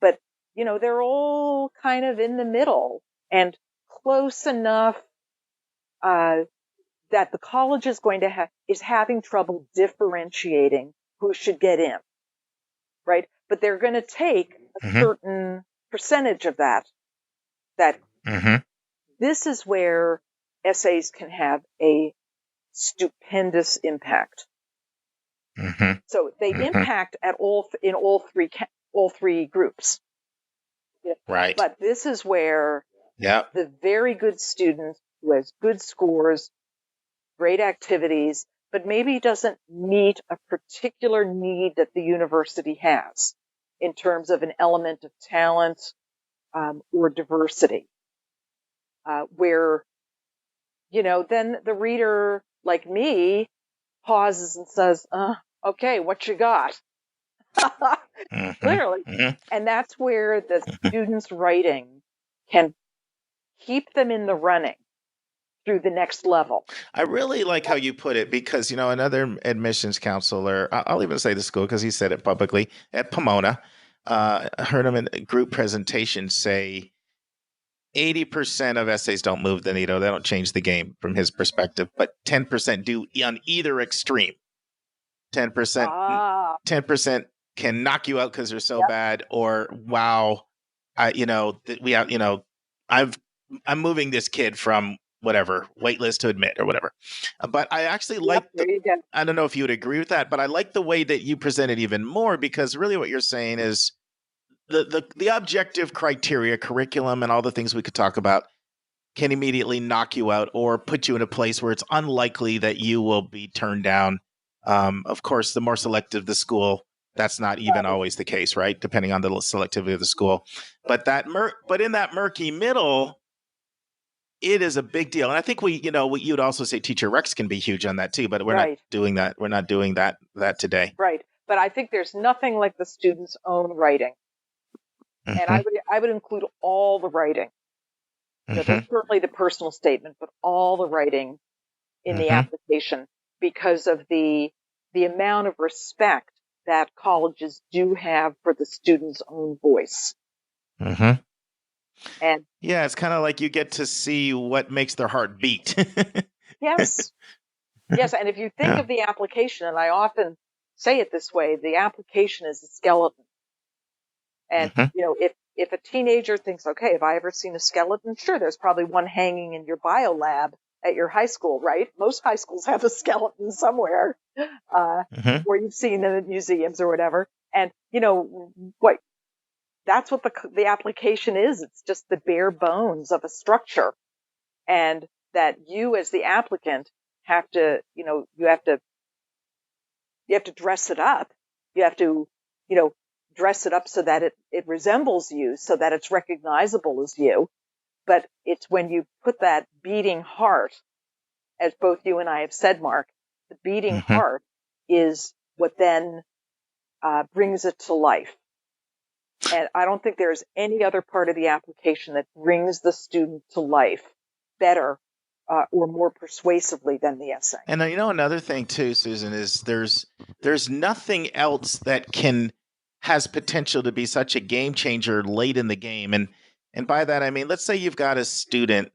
But, they're all kind of in the middle and close enough that the college is is having trouble differentiating who should get in, right? But they're going to take a certain percentage of that. This is where essays can have a stupendous impact. So they impact in all three groups. Right. But this is where the very good student who has good scores, great activities, but maybe doesn't meet a particular need that the university has in terms of an element of talent or diversity, where, then the reader, like me, pauses and says, okay, what you got? Clearly. Mm-hmm. And that's where the student's writing can keep them in the running through the next level. I really like how you put it because, another admissions counselor, I'll even say the school because he said it publicly at Pomona, I heard him in a group presentation say 80% of essays don't move the needle. They don't change the game from his perspective, but 10% do on either extreme. 10% can knock you out because they're so bad, or wow, I'm moving this kid from whatever waitlist to admit or whatever. But I actually like I don't know if you would agree with that, but I like the way that you present it even more, because really what you're saying is the objective criteria, curriculum, and all the things we could talk about can immediately knock you out or put you in a place where it's unlikely that you will be turned down. Of course, the more selective the school, that's not even always the case, right? Depending on the selectivity of the school. But in that murky middle, it is a big deal. And I think you'd also say teacher recs can be huge on that too, but we're not doing that. We're not doing that today. Right. But I think there's nothing like the student's own writing. Mm-hmm. And I would include all the writing. There's certainly the personal statement, but all the writing in the application, because of the amount of respect that colleges do have for the student's own voice. Mm-hmm. And yeah, it's kind of like you get to see what makes their heart beat. Yes. Yes. And if you think of the application, and I often say it this way, the application is a skeleton. And, if a teenager thinks, okay, have I ever seen a skeleton? Sure, there's probably one hanging in your bio lab at your high school, right? Most high schools have a skeleton somewhere, or you've seen them at museums or whatever. And, that's what the application is. It's just the bare bones of a structure. And that you as the applicant have to, you have to dress it up. You have to, dress it up so that it resembles you, so that it's recognizable as you. But it's when you put that beating heart, as both you and I have said, Mark, the beating heart is what then brings it to life. And I don't think there's any other part of the application that brings the student to life better or more persuasively than the essay. And another thing too, Susan, is there's nothing else that has potential to be such a game changer late in the game. And by that, I mean, let's say you've got a student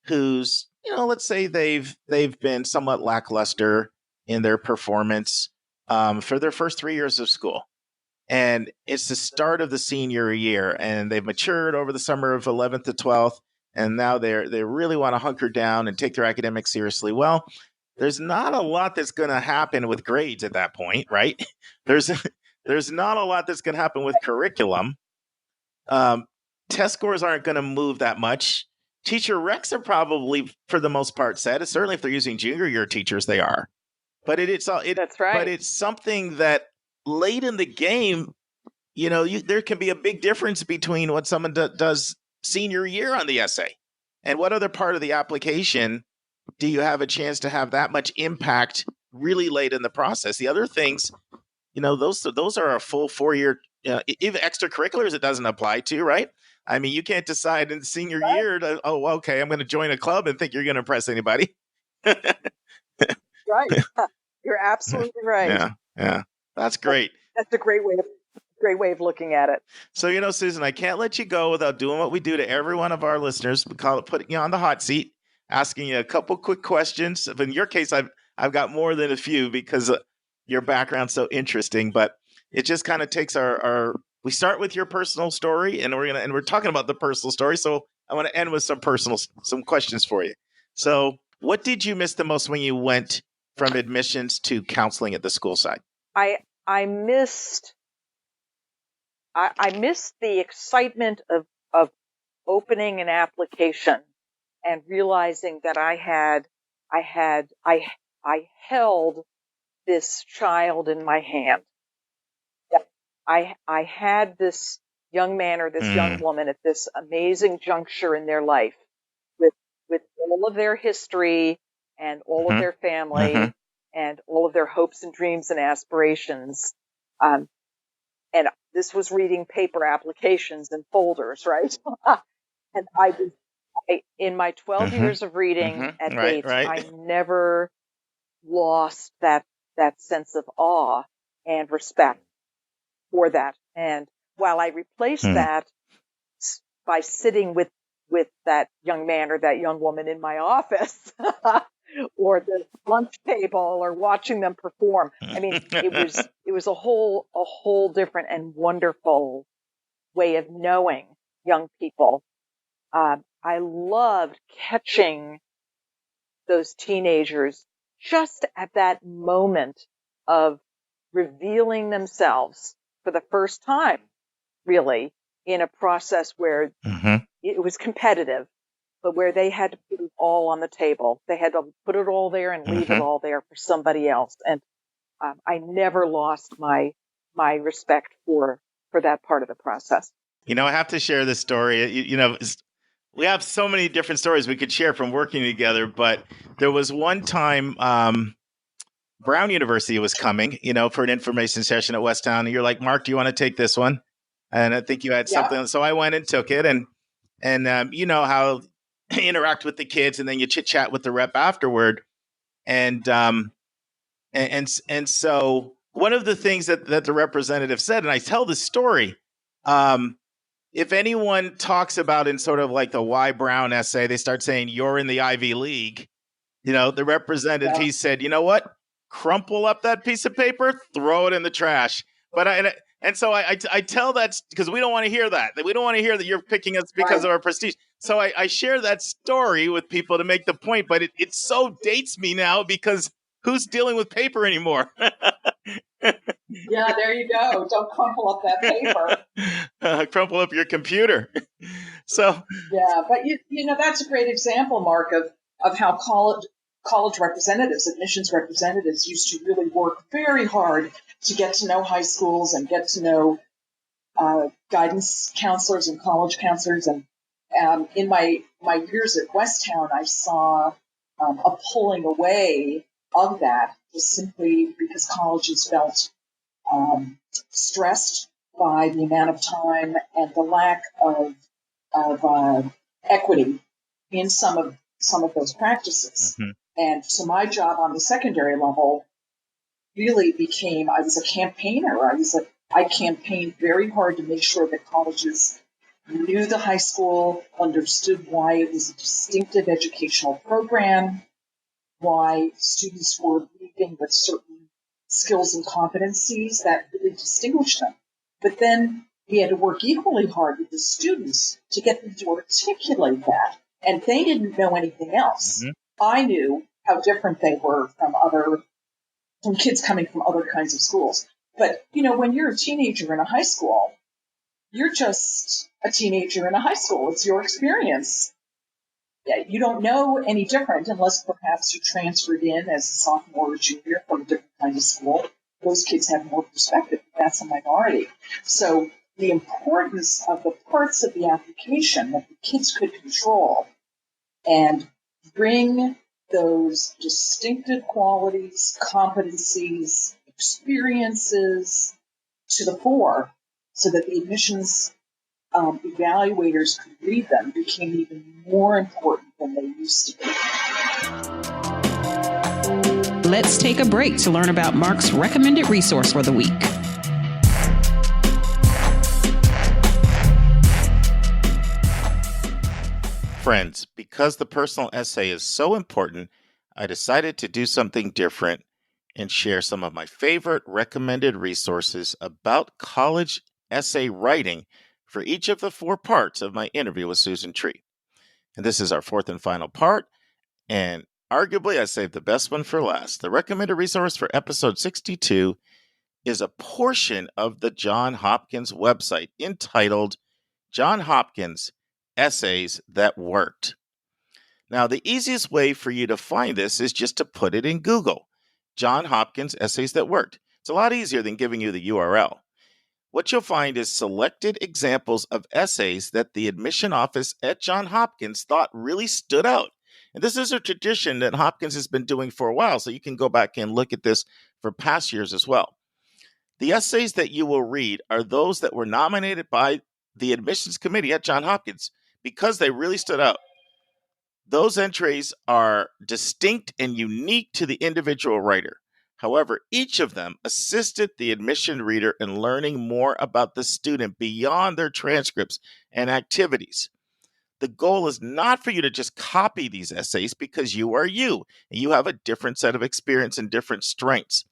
who's, let's say they've been somewhat lackluster in their performance for their first 3 years of school. And it's the start of the senior year, and they've matured over the summer of 11th to 12th. And now they really want to hunker down and take their academics seriously. Well, there's not a lot that's going to happen with grades at that point, right? There's not a lot that's going to happen with curriculum. Test scores aren't going to move that much. Teacher recs are probably, for the most part, set. Certainly, if they're using junior year teachers, they are. But that's right. But it's something that late in the game, there can be a big difference between what someone does senior year on the essay and what other part of the application do you have a chance to have that much impact really late in the process. The other things, those are a full 4 year, even extracurriculars it doesn't apply to, right? I mean, you can't decide in the senior year to, okay, I'm going to join a club and think you're going to impress anybody. Right. You're absolutely right. Yeah. That's great. That's a great way of looking at it. So, Susan, I can't let you go without doing what we do to every one of our listeners. We call it putting you on the hot seat, asking you a couple quick questions. But in your case, I've got more than a few because your background's so interesting. But it just kind of takes we start with your personal story, and we're talking about the personal story. So I want to end with some questions for you. So, what did you miss the most when you went from admissions to counseling at the school side? I missed the excitement of opening an application and realizing that I I held this child in my hand. I had this young man or this young woman at this amazing juncture in their life with all of their history and all of their family and all of their hopes and dreams and aspirations. And this was reading paper applications and folders, right? And in my 12 years of reading at Bates, I never lost that sense of awe and respect for that. And while I replaced that by sitting with that young man or that young woman in my office or the lunch table or watching them perform, I mean, it was a whole different and wonderful way of knowing young people. I loved catching those teenagers just at that moment of revealing themselves for the first time, really, in a process where it was competitive, but where they had to put it all on the table. They had to put it all there and leave it all there for somebody else. And I never lost my respect for that part of the process. You know, I have to share this story. You know, we have so many different stories we could share from working together, but there was one time Brown University was coming, you know, for an information session at Westtown. And you're like, Mark, do you want to take this one? And I think you had something. So I went and took it. And you know how you interact with the kids and then you chit chat with the rep afterward. And so one of the things that the representative said, and I tell this story, if anyone talks about in sort of like the Y Brown essay, they start saying you're in the Ivy League. You know, the representative, he said, you know what? Crumple up that piece of paper, throw it in the trash. But so I tell that because we don't want to hear that. We don't want to hear that you're picking us because of our prestige. So I share that story with people to make the point, but it so dates me now because who's dealing with paper anymore? Yeah, there you go. Don't crumple up that paper. Crumple up your computer. So yeah, but you know that's a great example, Mark, of how college representatives, admissions representatives, used to really work very hard to get to know high schools and get to know guidance counselors and college counselors. And in my years at Westtown, I saw a pulling away of that just simply because colleges felt stressed by the amount of time and the lack of equity in some of those practices. And so my job on the secondary level really became, I was a campaigner. I campaigned very hard to make sure that colleges knew the high school, understood why it was a distinctive educational program, why students were leaving with certain skills and competencies that really distinguished them. But then we had to work equally hard with the students to get them to articulate that. And they didn't know anything else. I knew how different they were from kids coming from other kinds of schools. But, you know, when you're a teenager in a high school, you're just a teenager in a high school. It's your experience. Yeah, you don't know any different unless perhaps you transferred in as a sophomore or junior from a different kind of school. Those kids have more perspective. That's a minority. So the importance of the parts of the application that the kids could control and bring those distinctive qualities, competencies, experiences to the fore so that the admissions evaluators could read them became even more important than they used to be. Let's take a break to learn about Mark's recommended resource for the week. friends, because the personal essay is so important, I decided to do something different and share some of my favorite recommended resources about college essay writing for each of the 4 parts of my interview with Susan Tree. And this is our 4th and final part, and arguably I saved the best one for last. The recommended resource for episode 62 is a portion of the John Hopkins website entitled John Hopkins Essays That Worked. Now, the easiest way for you to find this is just to put it in Google. John Hopkins Essays That Worked. It's a lot easier than giving you the URL. What you'll find is selected examples of essays that the admission office at Johns Hopkins thought really stood out. And this is a tradition that Hopkins has been doing for a while, so you can go back and look at this for past years as well. The essays that you will read are those that were nominated by the admissions committee at Johns Hopkins because they really stood out. Those entries are distinct and unique to the individual writer. However, each of them assisted the admission reader in learning more about the student beyond their transcripts and activities. The goal is not for you to just copy these essays because you are you, and you have a different set of experience and different strengths.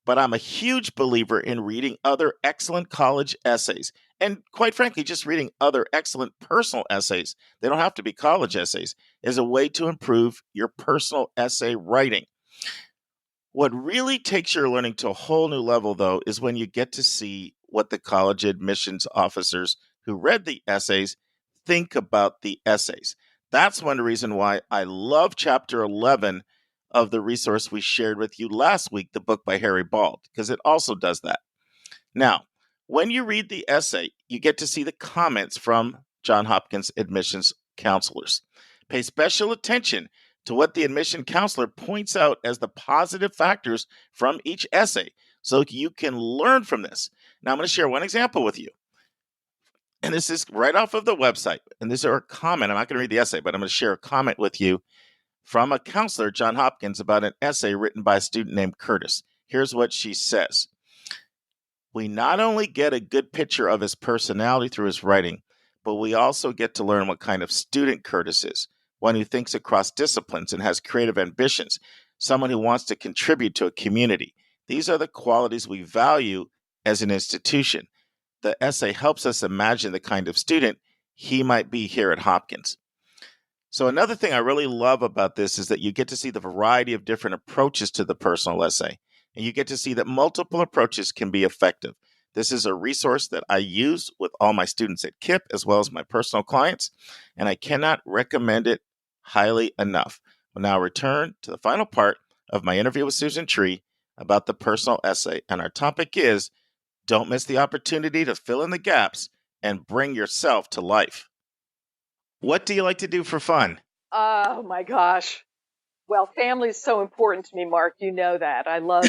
But I'm a huge believer in reading other excellent college essays, and quite frankly, just reading other excellent personal essays, they don't have to be college essays, is a way to improve your personal essay writing. What really takes your learning to a whole new level, though, is when you get to see what the college admissions officers who read the essays think about the essays. That's one reason why I love Chapter 11 of the resource we shared with you last week, the book by Harry Bald, because it also does that. Now, when you read the essay, you get to see the comments from Johns Hopkins admissions counselors. Pay special attention to what the admission counselor points out as the positive factors from each essay so you can learn from this. Now, I'm going to share one example with you. And this is right off of the website. And this is a comment. I'm not going to read the essay, but I'm going to share a comment with you from a counselor at Johns Hopkins about an essay written by a student named Curtis. Here's what she says. We not only get a good picture of his personality through his writing, but we also get to learn what kind of student Curtis is. One who thinks across disciplines and has creative ambitions, someone who wants to contribute to a community. These are the qualities we value as an institution. The essay helps us imagine the kind of student he might be here at Hopkins. So another thing I really love about this is that you get to see the variety of different approaches to the personal essay, and you get to see that multiple approaches can be effective. This is a resource that I use with all my students at KIPP as well as my personal clients, and I cannot recommend it highly enough. We'll now return to the final part of my interview with Susan Tree about the personal essay, and our topic is, don't miss the opportunity to fill in the gaps and bring yourself to life. What do you like to do for fun? Oh my gosh. Well, family is so important to me, Mark. You know that. I love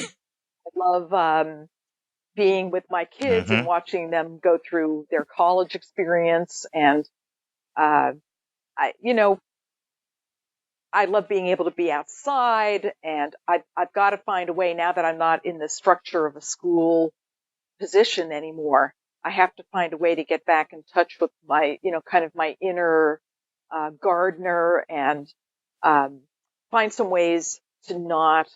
being with my kids and watching them go through their college experience. And, I love being able to be outside, and I've got to find a way now that I'm not in the structure of a school position anymore. I have to find a way to get back in touch with my, kind of my inner gardener, and find some ways to not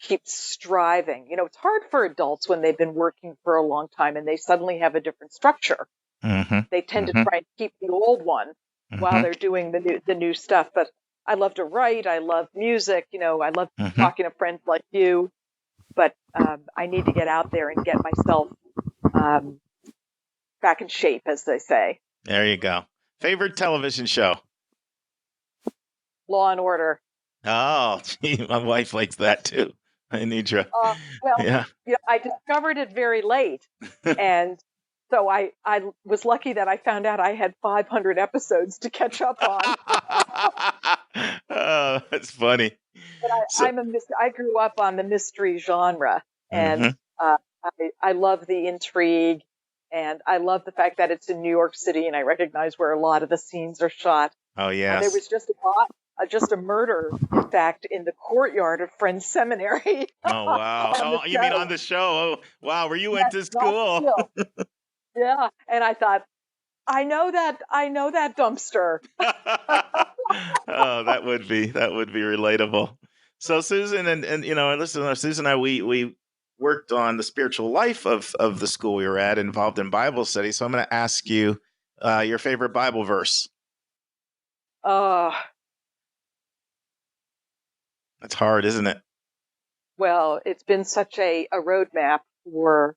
keep striving. It's hard for adults when they've been working for a long time and they suddenly have a different structure. They tend to try and keep the old one while they're doing the new stuff. But I love to write. I love music. I love talking to friends like you. But I need to get out there and get myself back in shape, as they say. There you go. Favorite television show? Law and Order. Oh, gee, my wife likes that too. Anitra. I discovered it very late. And so I was lucky that I found out I had 500 episodes to catch up on. Oh, that's funny. But I grew up on the mystery genre, and I love the intrigue, and I love the fact that it's in New York City, and I recognize where a lot of the scenes are shot. Oh, yes. And there was just a murder, in fact, in the courtyard of Friends Seminary. Oh, wow. Oh, you mean on the show? Oh, wow. Where you went to school. Yeah. And I thought, I know that dumpster. Oh, that would be relatable. So Susan and listen, Susan and I, we worked on the spiritual life of the school we were at, involved in Bible study. So I'm going to ask you your favorite Bible verse. That's hard, isn't it? Well, it's been such a roadmap for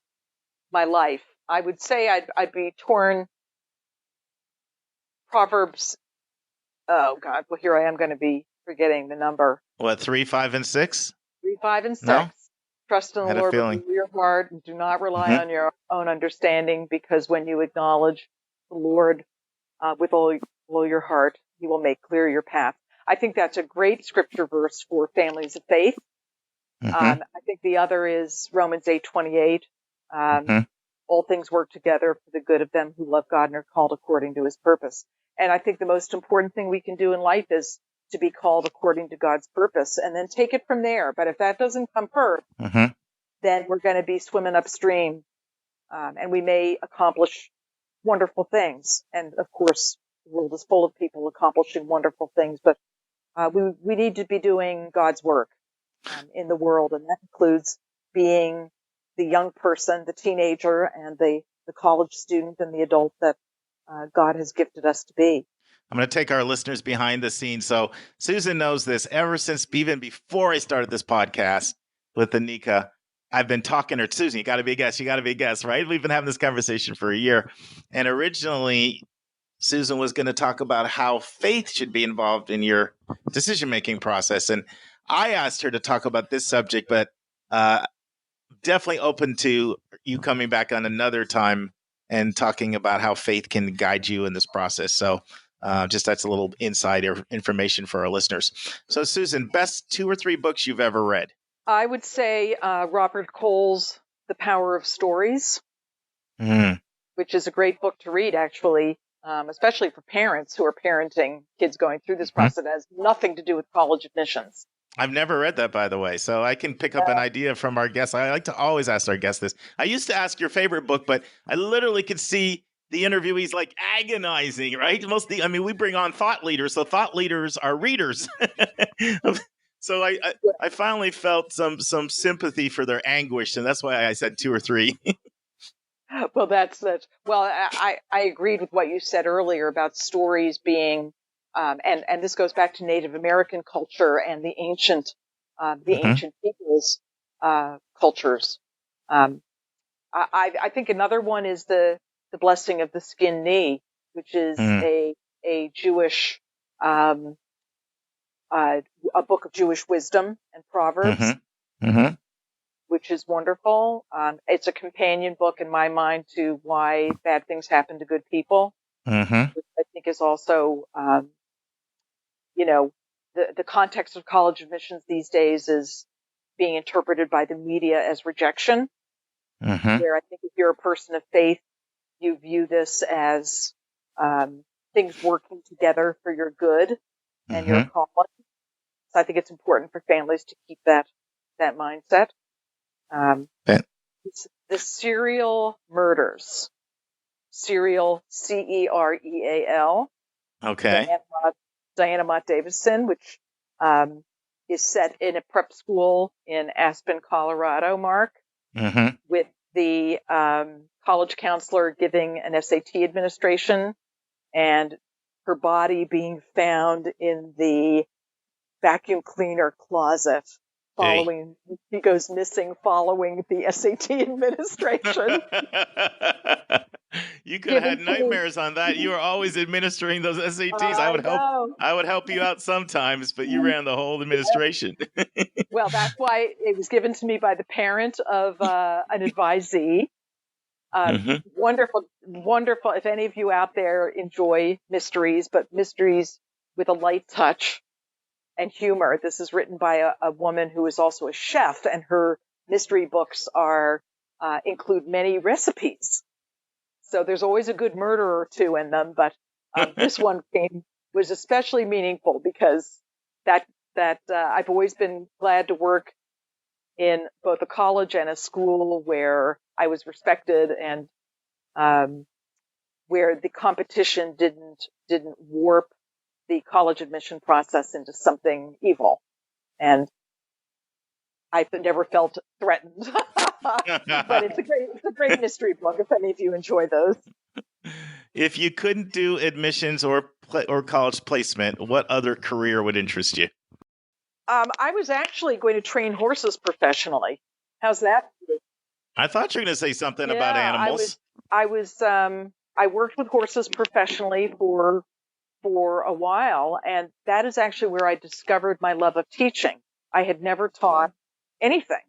my life. I would say I'd be torn. Proverbs Oh, God. Well, here I am going to be forgetting the number. What, 3, 5, and 6? 3, 5, and 6. No? Trust in I the had a Lord with feeling. all your heart, and do not rely on your own understanding, because when you acknowledge the Lord with all your heart, He will make clear your path. I think that's a great scripture verse for families of faith. I think the other is Romans 8:28. All things work together for the good of them who love God and are called according to His purpose. And I think the most important thing we can do in life is to be called according to God's purpose, and then take it from there. But if that doesn't come first, then we're going to be swimming upstream, and we may accomplish wonderful things. And of course, the world is full of people accomplishing wonderful things, but we need to be doing God's work in the world, and that includes being the young person, the teenager, and the college student and the adult that God has gifted us to be. I'm going to take our listeners behind the scenes. So Susan knows this. Ever since, even before I started this podcast with Anika, I've been talking to her. Susan, you got to be a guest. You got to be a guest, right? We've been having this conversation for a year. And originally, Susan was going to talk about how faith should be involved in your decision-making process. And I asked her to talk about this subject, but definitely open to you coming back on another time and talking about how faith can guide you in this process. So just that's a little insider information for our listeners. So Susan, best 2 or 3 books you've ever read? I would say Robert Cole's The Power of Stories, which is a great book to read, actually, especially for parents who are parenting kids going through this process. It has nothing to do with college admissions. I've never read that, by the way, so I can pick up an idea from our guests. I like to always ask our guests this. I used to ask your favorite book, but I literally could see the interviewees like agonizing, right? We bring on thought leaders, so thought leaders are readers. So I finally felt some sympathy for their anguish, and that's why I said 2 or 3. Well, I agreed with what you said earlier about stories being, and this goes back to Native American culture and the ancient peoples' cultures. I think another one is the Blessing of the Skinned Knee, which is a Jewish, a book of Jewish wisdom and proverbs, which is wonderful. It's a companion book in my mind to Why Bad Things Happen to Good People, which I think is also, the context of college admissions these days is being interpreted by the media as rejection, where I think if you're a person of faith, you view this as things working together for your good and your calling. So I think it's important for families to keep that mindset. The Serial Murders. Serial, Cereal. Okay. Diana Mott Davison, which is set in a prep school in Aspen, Colorado, Mark, with the college counselor giving an SAT administration and her body being found in the vacuum cleaner closet she goes missing following the SAT administration. You could have had nightmares on that. You were always administering those SATs. I would help you out sometimes, but you ran the whole administration. Well, that's why it was given to me by the parent of an advisee. Wonderful. If any of you out there enjoy mysteries, but mysteries with a light touch and humor. This is written by a woman who is also a chef, and her mystery books include many recipes. So there's always a good murder or two in them, but this one was especially meaningful because that I've always been glad to work in both a college and a school where I was respected and where the competition didn't warp the college admission process into something evil. And I've never felt threatened. But it's a great mystery book if any of you enjoy those. If you couldn't do admissions or college placement, what other career would interest you? I was actually going to train horses professionally. How's that? I thought you were going to say something about animals. I worked with horses professionally for for a while. And that is actually where I discovered my love of teaching. I had never taught anything.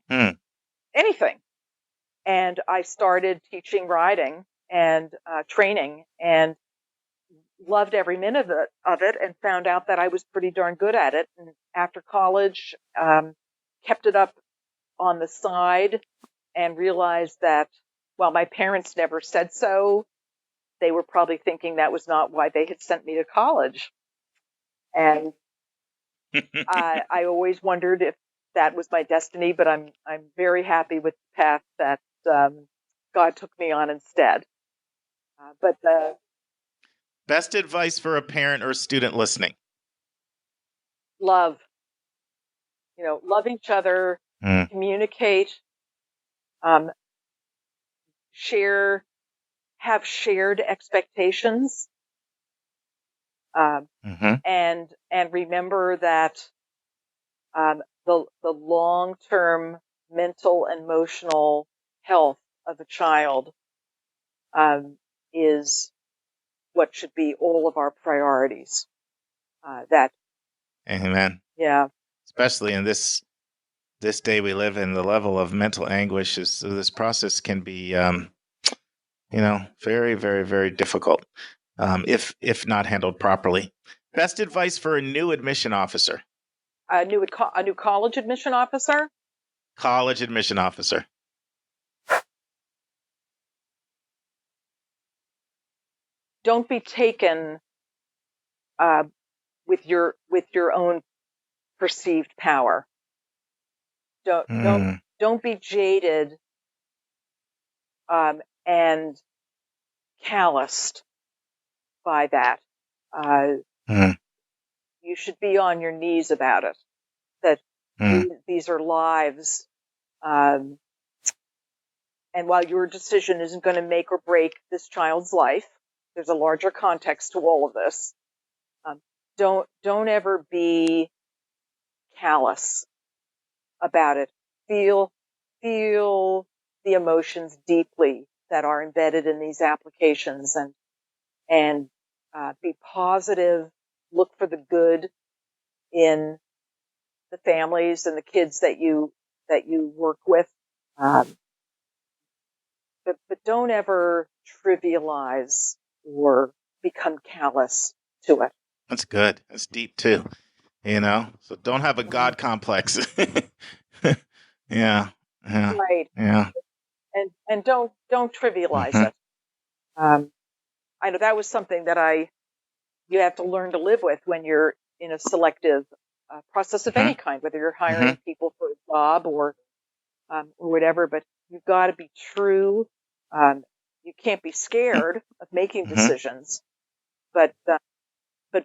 And I started teaching riding and training and loved every minute of it and found out that I was pretty darn good at it. And after college, kept it up on the side and realized that while my parents never said so, they were probably thinking that was not why they had sent me to college. And I always wondered if that was my destiny, but I'm very happy with the path that God took me on instead. But the best advice for a parent or student listening? Love. Love each other, communicate, have shared expectations, and remember that the long-term mental and emotional health of a child is what should be all of our priorities. Amen. Yeah. Especially in this day we live in, the level of mental anguish this process can be, very, very, very difficult if not handled properly. Best advice for a new admission officer? A new college admission officer? College admission officer. Don't be taken with your own perceived power. Don't be jaded and calloused by that. You should be on your knees about it. That these are lives, and while your decision isn't going to make or break this child's life, there's a larger context to all of this. Don't ever be callous about it. Feel the emotions deeply that are embedded in these applications, and be positive. Look for the good in the families and the kids that you work with, but don't ever trivialize or become callous to it. That's good. That's deep too. So don't have a God complex. Yeah. Right. Yeah. And don't trivialize it. I know that was something that you have to learn to live with when you're in a selective process of any kind, whether you're hiring people for a job or whatever. But you've got to be true. You can't be scared of making decisions, but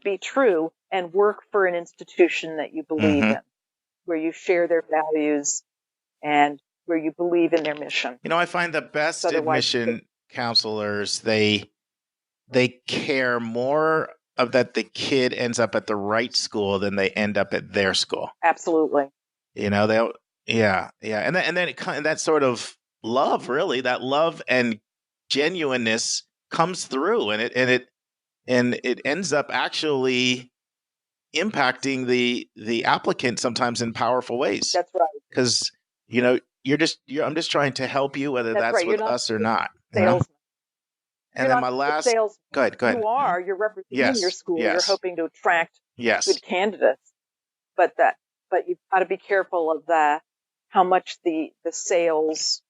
be true and work for an institution that you believe in, where you share their values and where you believe in their mission. I find the best admission counselors, they care more of that the kid ends up at the right school than they end up at their school. Absolutely. And then that sort of love, really, that love and genuineness comes through, and it ends up actually impacting the applicant sometimes in powerful ways. That's right. Because I'm just trying to help you, whether that's right. with us or not. Salesman. And then my last, go ahead. You're representing your school. You're hoping to attract good candidates, but you've got to be careful of how much the sales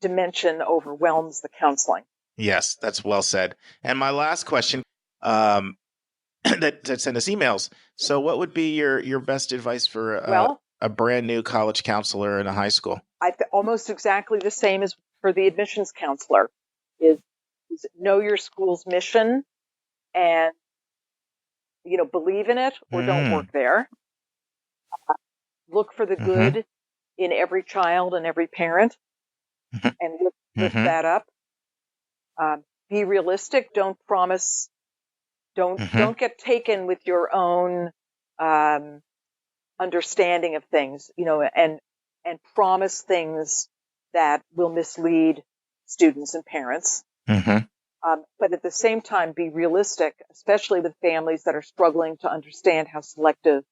dimension overwhelms the counseling. Yes, that's well said. And my last question, that send us emails. So, what would be your best advice for a brand new college counselor in a high school? Almost exactly the same as for the admissions counselor. Is know your school's mission and believe in it or don't work there. Look for the good in every child and every parent, and lift that up. Be realistic. Don't promise. Don't get taken with your own understanding of things, and promise things that will mislead students and parents. but at the same time be realistic, especially with families that are struggling to understand how selective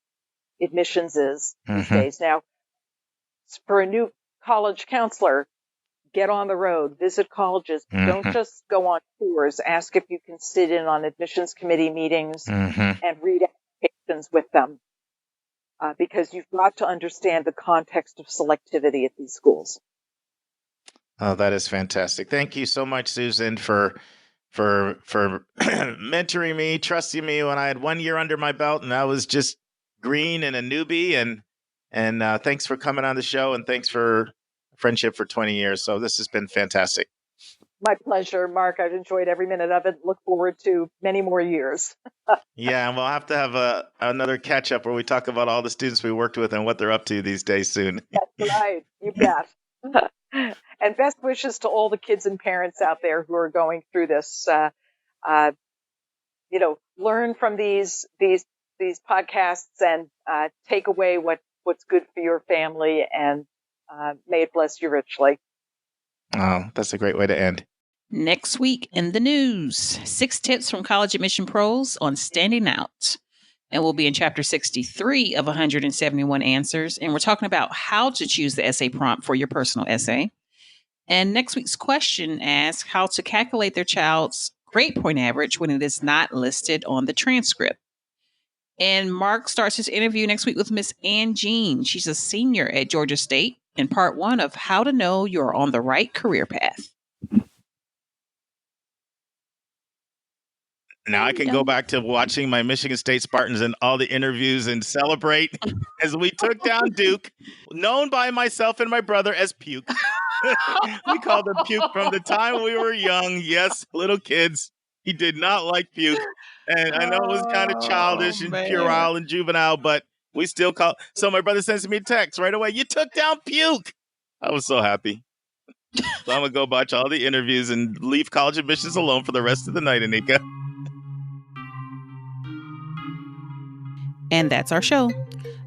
admissions is these days. Now, for a new college counselor, get on the road, visit colleges. Don't just go on tours. Ask if you can sit in on admissions committee meetings and read applications with them, because you've got to understand the context of selectivity at these schools. Oh, that is fantastic. Thank you so much, Susan, for mentoring me, trusting me when I had 1 year under my belt and I was just green and a newbie. And thanks for coming on the show, and thanks for friendship for 20 years. So this has been fantastic. My pleasure, Mark. I've enjoyed every minute of it. Look forward to many more years. Yeah, and we'll have to have another catch up where we talk about all the students we worked with and what they're up to these days soon. That's right. You bet. And best wishes to all the kids and parents out there who are going through this. Learn from these podcasts and take away what's good for your family, and may it bless you richly. Oh, that's a great way to end. Next week in the news, 6 tips from college admission pros on standing out. And we'll be in chapter 63 of 171 answers. And we're talking about how to choose the essay prompt for your personal essay. And next week's question asks how to calculate their child's grade point average when it is not listed on the transcript. And Mark starts his interview next week with Miss Ann Jean. She's a senior at Georgia State, in part 1 of how to know you're on the right career path. Now I can go back to watching my Michigan State Spartans and all the interviews and celebrate as we took down Duke, known by myself and my brother as Puke. We called him Puke from the time we were young. Yes, little kids. He did not like Puke. And I know it was kind of childish and puerile and juvenile, but we still call. So my brother sends me a text right away. You took down Puke. I was so happy. So I'm going to go watch all the interviews and leave college admissions alone for the rest of the night, Anika. And that's our show.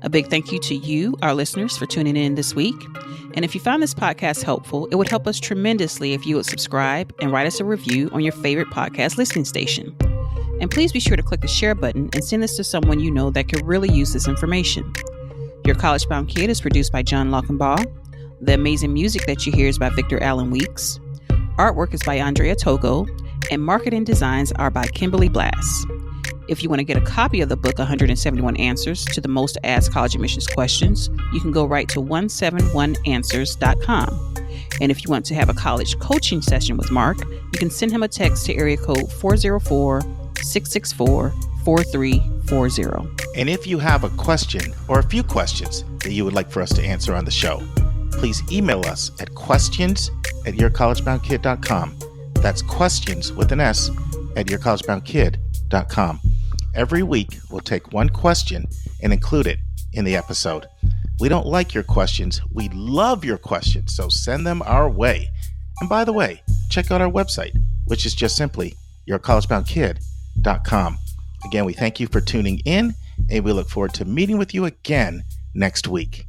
A big thank you to you, our listeners, for tuning in this week. And if you found this podcast helpful, it would help us tremendously if you would subscribe and write us a review on your favorite podcast listening station. And please be sure to click the share button and send this to someone you know that could really use this information. Your College Bound Kid is produced by John Lockenbaugh. The amazing music that you hear is by Victor Allen Weeks. Artwork is by Andrea Togo. And marketing designs are by Kimberly Blass. If you want to get a copy of the book 171 Answers to the Most Asked College Admissions Questions, you can go right to 171answers.com. And if you want to have a college coaching session with Mark, you can send him a text to area code 404-664-4340. And if you have a question or a few questions that you would like for us to answer on the show, please email us at questions@yourcollegeboundkid.com. That's questions with an S at yourcollegeboundkid.com. Every week, we'll take one question and include it in the episode. We don't like your questions. We love your questions, so send them our way. And by the way, check out our website, which is just simply yourcollegeboundkid.com. Again, we thank you for tuning in, and we look forward to meeting with you again next week.